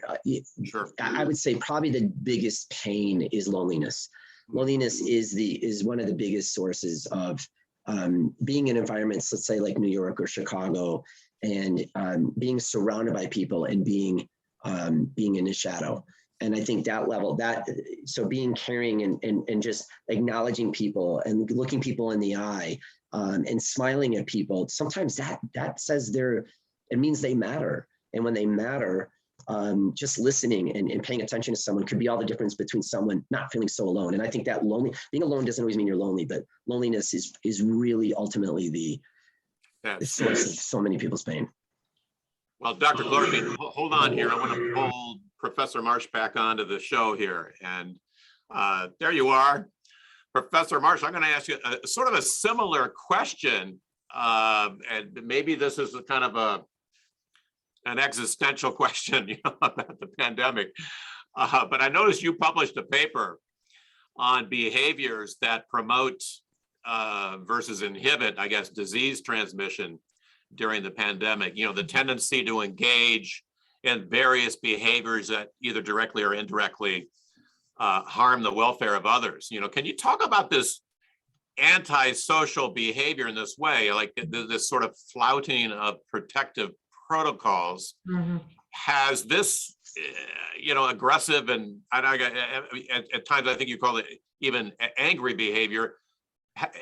sure. I would say probably the biggest pain is loneliness. Loneliness is one of the biggest sources of being in environments, let's say like New York or Chicago, and being surrounded by people and being in the shadow. And I think that level, so being caring and just acknowledging people and looking people in the eye, and smiling at people, sometimes that says it means they matter. And when they matter, just listening and paying attention to someone could be all the difference between someone not feeling so alone. And I think that being alone doesn't always mean you're lonely, but loneliness is really ultimately the source of so many people's pain. Well, Dr. Clorfene, hold on here. I want to pull Professor Marsh back onto the show here. And there you are. Professor Marsh, I'm going to ask you a sort of a similar question, and maybe this is a kind of an existential question, about the pandemic. But I noticed you published a paper on behaviors that promote versus inhibit, I guess, disease transmission. during the pandemic, you know, the tendency to engage in various behaviors that either directly or indirectly harm the welfare of others. You know, can you talk about this antisocial behavior in this way, like this sort of flouting of protective protocols? Mhm. Has this, you know, aggressive and at times I think you call it even angry behavior,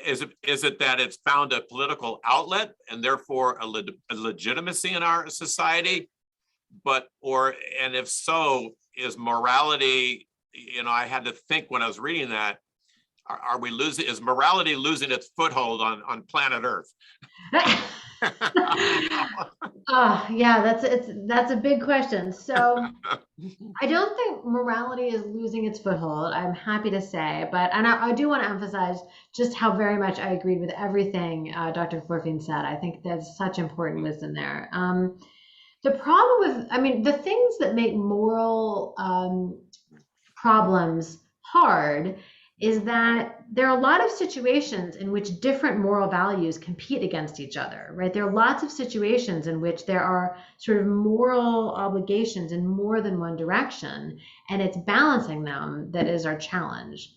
is it that it's found a political outlet and therefore a legitimacy in our society? And if so, is morality, you know, I had to think when I was reading that, is morality losing its foothold on planet Earth? Yeah, that's a big question. So I don't think morality is losing its foothold, I'm happy to say, and I do want to emphasize just how very much I agreed with everything Dr. Clorfene said. I think there's such important wisdom there. The problem with, I mean, the things that make moral problems hard is that there are a lot of situations in which different moral values compete against each other, right? There are lots of situations in which there are sort of moral obligations in more than one direction, and it's balancing them that is our challenge.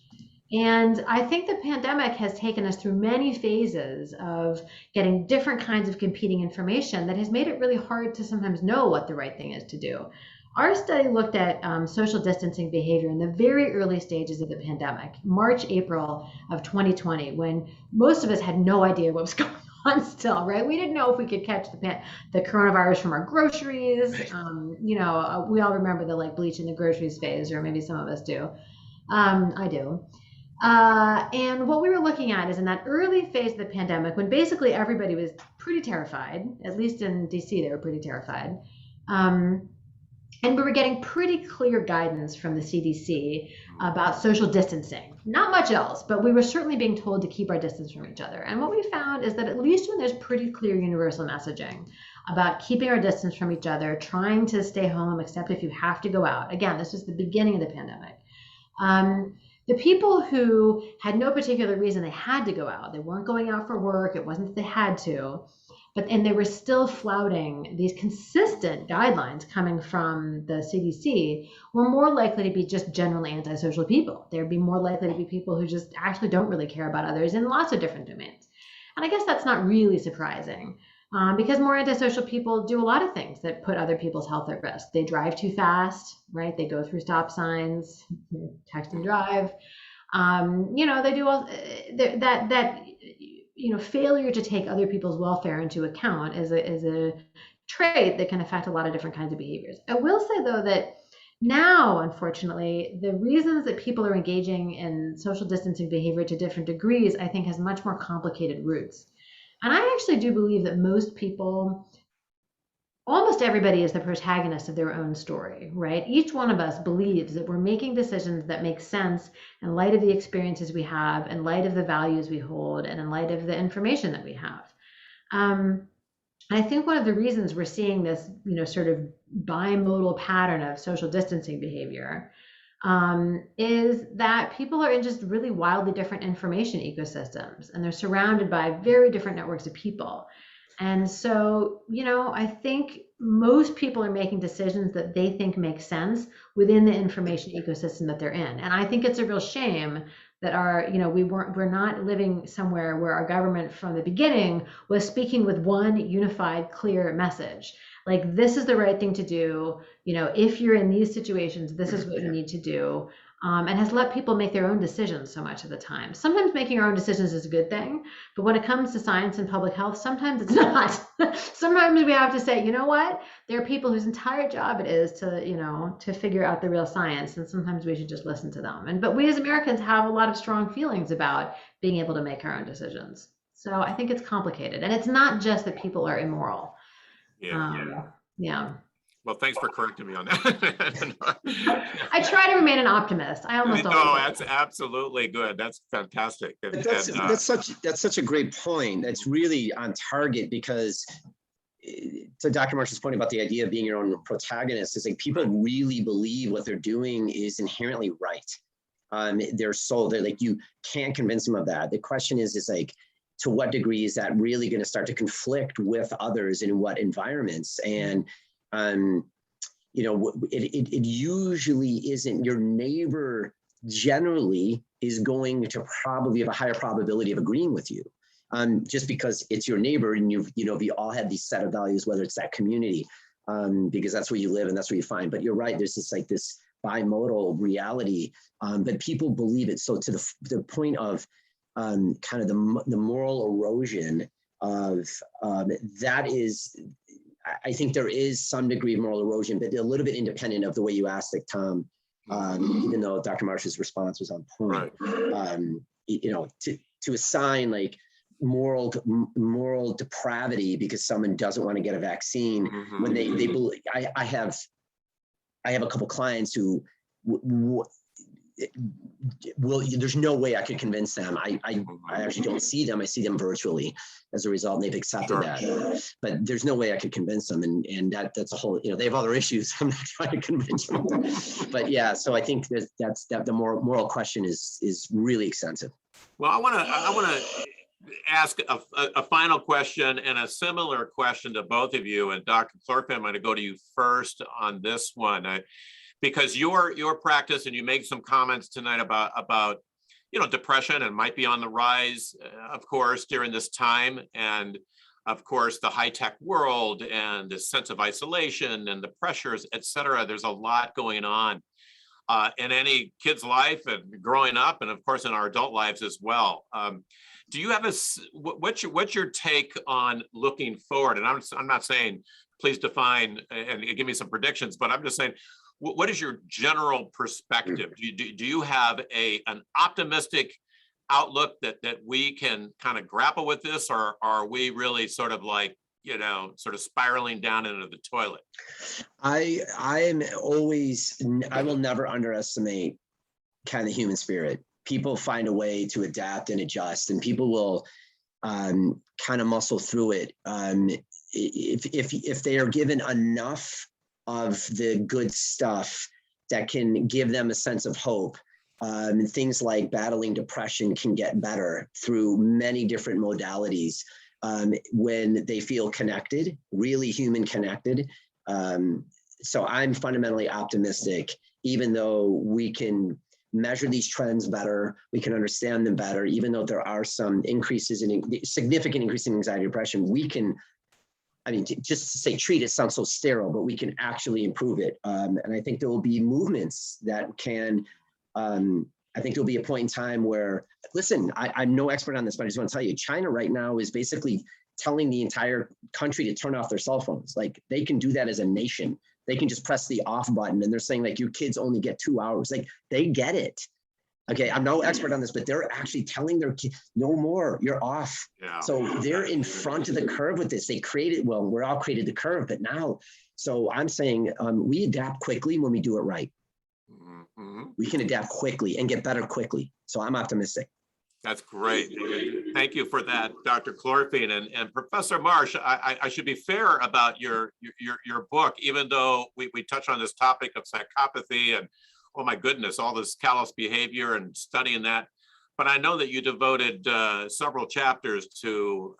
And I think the pandemic has taken us through many phases of getting different kinds of competing information that has made it really hard to sometimes know what the right thing is to do. Our study looked at social distancing behavior in the very early stages of the pandemic, March, April of 2020, when most of us had no idea what was going on still, right? We didn't know if we could catch the coronavirus from our groceries. You know, we all remember the like bleach in the groceries phase, or maybe some of us do. I do. And what we were looking at is in that early phase of the pandemic, when basically everybody was pretty terrified, at least in DC, they were pretty terrified. And we were getting pretty clear guidance from the CDC about social distancing. Not much else, but we were certainly being told to keep our distance from each other. And what we found is that at least when there's pretty clear universal messaging about keeping our distance from each other, trying to stay home, except if you have to go out. Again, this was the beginning of the pandemic. The people who had no particular reason they had to go out, they weren't going out for work, it wasn't that they had to, and they were still flouting these consistent guidelines coming from the CDC, were more likely to be just generally antisocial people. They'd be more likely to be people who just actually don't really care about others in lots of different domains. And I guess that's not really surprising because more antisocial people do a lot of things that put other people's health at risk. They drive too fast, right? They go through stop signs, text and drive. You know, they do all that. You know, failure to take other people's welfare into account is a trait that can affect a lot of different kinds of behaviors. I will say, though, that now, unfortunately, the reasons that people are engaging in social distancing behavior to different degrees, I think, has much more complicated roots. And I actually do believe that most people, almost everybody is the protagonist of their own story, right? Each one of us believes that we're making decisions that make sense in light of the experiences we have, in light of the values we hold, and in light of the information that we have. I think one of the reasons we're seeing this, you know, sort of bimodal pattern of social distancing behavior is that people are in just really wildly different information ecosystems, and they're surrounded by very different networks of people. And so, you know, I think most people are making decisions that they think make sense within the information ecosystem that they're in. And I think it's a real shame that we're not living somewhere where our government from the beginning was speaking with one unified, clear message. Like, this is the right thing to do. You know, if you're in these situations, this is what you need to do. And has let people make their own decisions so much of the time. Sometimes making our own decisions is a good thing, but when it comes to science and public health, sometimes it's not. Sometimes we have to say, you know what? There are people whose entire job it is to figure out the real science, and sometimes we should just listen to them. But we as Americans have a lot of strong feelings about being able to make our own decisions. So I think it's complicated, and it's not just that people are immoral. Yeah. Well, thanks for correcting me on that. I try to remain an optimist. I almost always. No, that's absolutely good. That's fantastic. That's such a great point. That's really on target, because to Dr. Marsh's point about the idea of being your own protagonist, is like people really believe what they're doing is inherently right. They're like, you can't convince them of that. The question is like, to what degree is that really going to start to conflict with others in what environments? And, you know, it usually isn't. Your neighbor generally is going to probably have a higher probability of agreeing with you, just because it's your neighbor, and you know, we all have these set of values, whether it's that community, because that's where you live and that's where you find. But you're right, there's this like this bimodal reality, but people believe it. So to the point of kind of the moral erosion of that is, I think there is some degree of moral erosion, but a little bit independent of the way you asked it, Tom. Even though Dr. Marsh's response was on point, Right. You know, to assign like moral depravity because someone doesn't want to get a vaccine when they believe. I have a couple clients who there's no way I could convince them. I actually don't see them. I see them virtually as a result, and they've accepted that. But there's no way I could convince them, and that's a whole, you know, they have other issues. I'm not trying to convince them. But yeah, so I think that's the moral question is really extensive. Well, I want to ask a final question and a similar question to both of you. And Dr. Clorfene, I'm going to go to you first on this one. Because your practice, and you make some comments tonight about you know, depression, and might be on the rise, of course, during this time, and of course the high-tech world and the sense of isolation and the pressures, et cetera. There's a lot going on in any kid's life and growing up, and of course in our adult lives as well. Do you have what's your take on looking forward? And I'm not saying please define and give me some predictions, but I'm just saying, what is your general perspective? Do you have an optimistic outlook that we can kind of grapple with this, or are we really sort of like, you know, sort of spiraling down into the toilet? I will never underestimate kind of human spirit. People find a way to adapt and adjust, and people will kind of muscle through it. If they are given enough of the good stuff that can give them a sense of hope. Things like battling depression can get better through many different modalities when they feel connected, really human connected. So I'm fundamentally optimistic, even though we can measure these trends better, we can understand them better, even though there are some significant increase in anxiety and depression, we can, I mean, just to say treat it sounds so sterile, but we can actually improve it. And I think there will be movements that can, I think there'll be a point in time where, listen, I'm no expert on this, but I just want to tell you, China right now is basically telling the entire country to turn off their cell phones. Like, they can do that as a nation. They can just press the off button, and they're saying like, your kids only get 2 hours. Like, they get it. Okay, I'm no expert on this, but they're actually telling their kids, no more, you're off. Yeah. So they're in front of the curve with this. They created, well, we're all created the curve, but now, so I'm saying we adapt quickly when we do it right. We can adapt quickly and get better quickly. So I'm optimistic. That's great. Thank you for that, Dr. Clorfene. And Professor Marsh, I should be fair about your book, even though we touch on this topic of psychopathy and, oh my goodness, all this callous behavior and studying that. But I know that you devoted several chapters to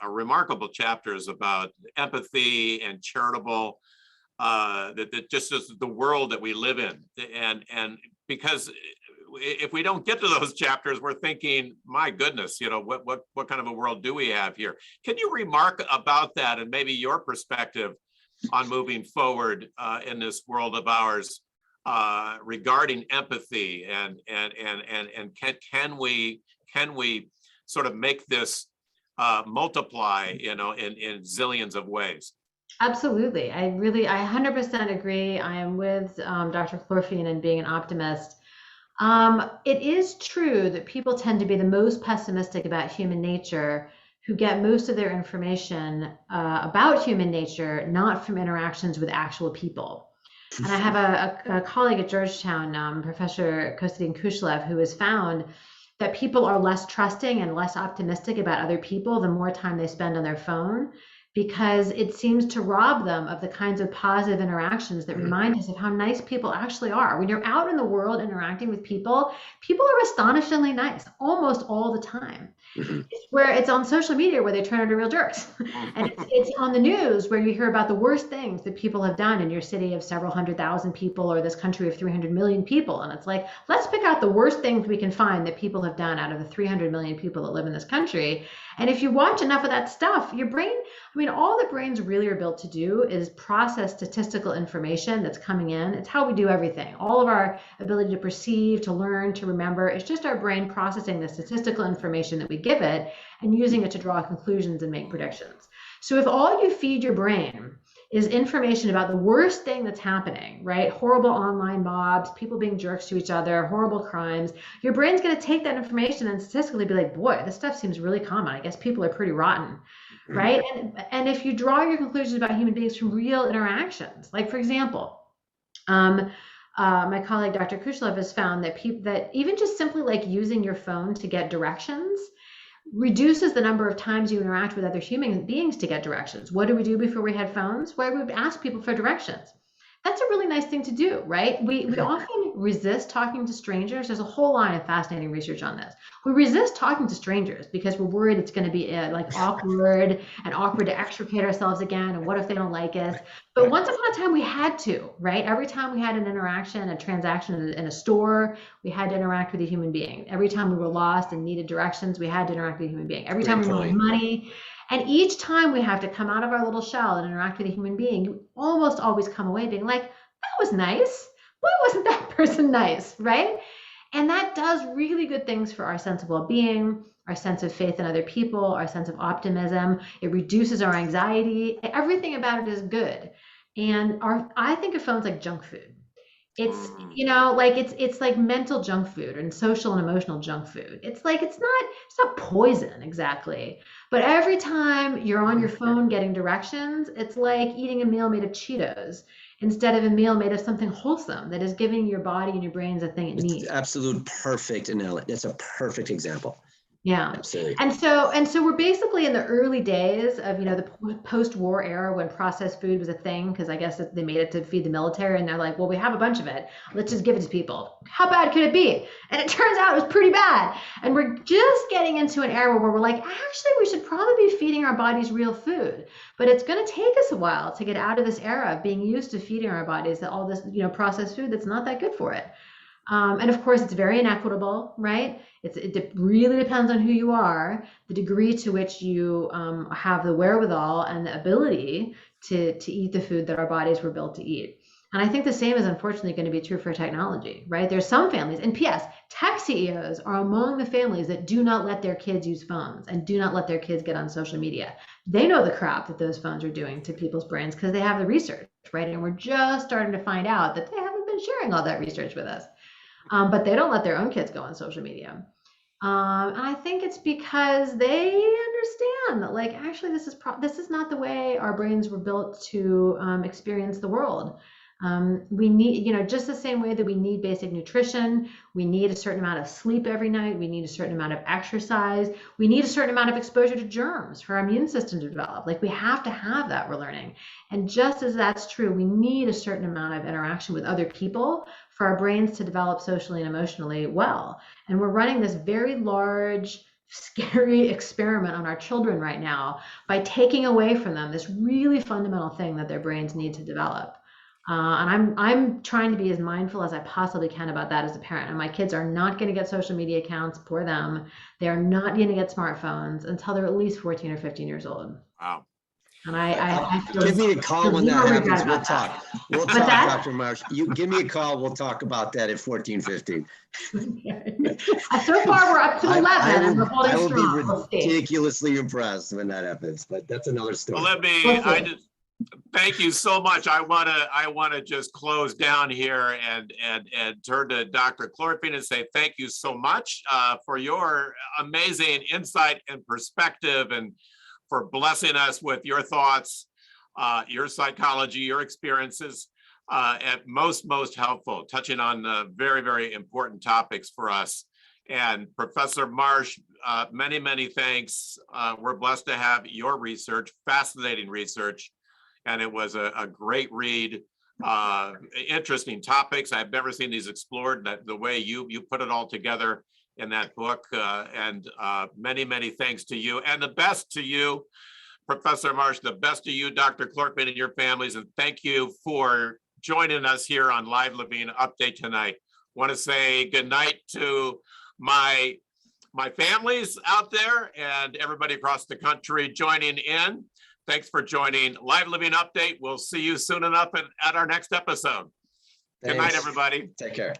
remarkable chapters about empathy and charitable, that just is the world that we live in. And because if we don't get to those chapters, we're thinking, my goodness, you know, what kind of a world do we have here? Can you remark about that and maybe your perspective on moving forward in this world of ours? Regarding empathy and can we sort of make this multiply, you know, in zillions of ways? Absolutely. I 100% agree. I am with Dr. Clorfene in being an optimist. It is true that people tend to be the most pessimistic about human nature, who get most of their information about human nature not from interactions with actual people. And I have a colleague at Georgetown, Professor Kostadin Kushlev, who has found that people are less trusting and less optimistic about other people the more time they spend on their phone, because it seems to rob them of the kinds of positive interactions that remind us of how nice people actually are. When you're out in the world interacting with people, people are astonishingly nice almost all the time. It's where it's on social media where they turn into real jerks. And it's on the news where you hear about the worst things that people have done in your city of several 100,000 people or this country of 300 million people. And it's like, let's pick out the worst things we can find that people have done out of the 300 million people that live in this country. And if you watch enough of that stuff, your brain, I mean, all that brains really are built to do is process statistical information that's coming in. It's how we do everything. All of our ability to perceive, to learn, to remember, it's just our brain processing the statistical information that we give it and using it to draw conclusions and make predictions. So if all you feed your brain is information about the worst thing that's happening, right? Horrible online mobs, people being jerks to each other, horrible crimes. Your brain's going to take that information and statistically be like, boy, this stuff seems really common. I guess people are pretty rotten, right? And if you draw your conclusions about human beings from real interactions, like for example, my colleague Dr. Kushlev has found that that even just simply like using your phone to get directions reduces the number of times you interact with other human beings to get directions. What do we do before we had phones? Well, we would ask people for directions. That's a really nice thing to do, right? We often resist talking to strangers. There's a whole line of fascinating research on this. We resist talking to strangers because we're worried it's going to be like awkward to extricate ourselves again. And what if they don't like us? But once upon a time, we had to, right? Every time we had an interaction, a transaction in a store, we had to interact with a human being. Every time we were lost and needed directions, we had to interact with a human being. Every time we wanted money. And each time we have to come out of our little shell and interact with a human being, you almost always come away being like, that was nice. Why wasn't that person nice, right? And that does really good things for our sense of well-being, our sense of faith in other people, our sense of optimism. It reduces our anxiety. Everything about it is good. And I think of phones like junk food. It's, like it's like mental junk food and social and emotional junk food. It's like it's not poison exactly. But every time you're on your phone getting directions, it's like eating a meal made of Cheetos instead of a meal made of something wholesome that is giving your body and your brains a thing it needs. Absolute perfect analogy. That's a perfect example. Yeah. Absolutely. And so we're basically in the early days of, the post-war era when processed food was a thing, because I guess they made it to feed the military and they're like, well, we have a bunch of it. Let's just give it to people. How bad could it be? And it turns out it was pretty bad. And we're just getting into an era where we're like, actually, we should probably be feeding our bodies real food. But it's going to take us a while to get out of this era of being used to feeding our bodies all this, processed food that's not that good for it. And of course, it's very inequitable, right? It really depends on who you are, the degree to which you have the wherewithal and the ability to eat the food that our bodies were built to eat. And I think the same is unfortunately going to be true for technology, right? There's some families, and P.S., tech CEOs are among the families that do not let their kids use phones and do not let their kids get on social media. They know the crap that those phones are doing to people's brains because they have the research, right? And we're just starting to find out that they haven't been sharing all that research with us. But they don't let their own kids go on social media. And I think it's because they understand that, like, actually, this is not the way our brains were built to experience the world. We need, just the same way that we need basic nutrition, we need a certain amount of sleep every night, we need a certain amount of exercise, we need a certain amount of exposure to germs for our immune system to develop. Like, we have to have that, we're learning. And just as that's true, we need a certain amount of interaction with other people for our brains to develop socially and emotionally well. And we're running this very large, scary experiment on our children right now by taking away from them this really fundamental thing that their brains need to develop. And I'm trying to be as mindful as I possibly can about that as a parent. And my kids are not going to get social media accounts, poor them. They are not going to get smartphones until they're at least 14 or 15 years old. Wow. And I feel, give me a call when that happens. We'll talk. We'll talk, that? Dr. Marsh. You give me a call. We'll talk about that at 14, 15. So far, we're up to 11, and we're holding strong. I will be ridiculously impressed when that happens, but that's another story. Well, thank you so much. I wanna just close down here and turn to Dr. Clorfene and say thank you so much for your amazing insight and perspective, and for blessing us with your thoughts, your psychology, your experiences, and most helpful, touching on very, very important topics for us. And Professor Marsh, many thanks. We're blessed to have your research, fascinating research, and it was a great read. Interesting topics. I've never seen these explored. The way you put it all together in that book. And many, many thanks to you, and the best to you, Professor Marsh, the best to you, Dr. Clorfene, and your families. And thank you for joining us here on Live Levine Update tonight. Want to say good night to my families out there and everybody across the country joining in. Thanks for joining Live Levine Update. We'll see you soon enough at our next episode. Thanks. Good night, everybody. Take care.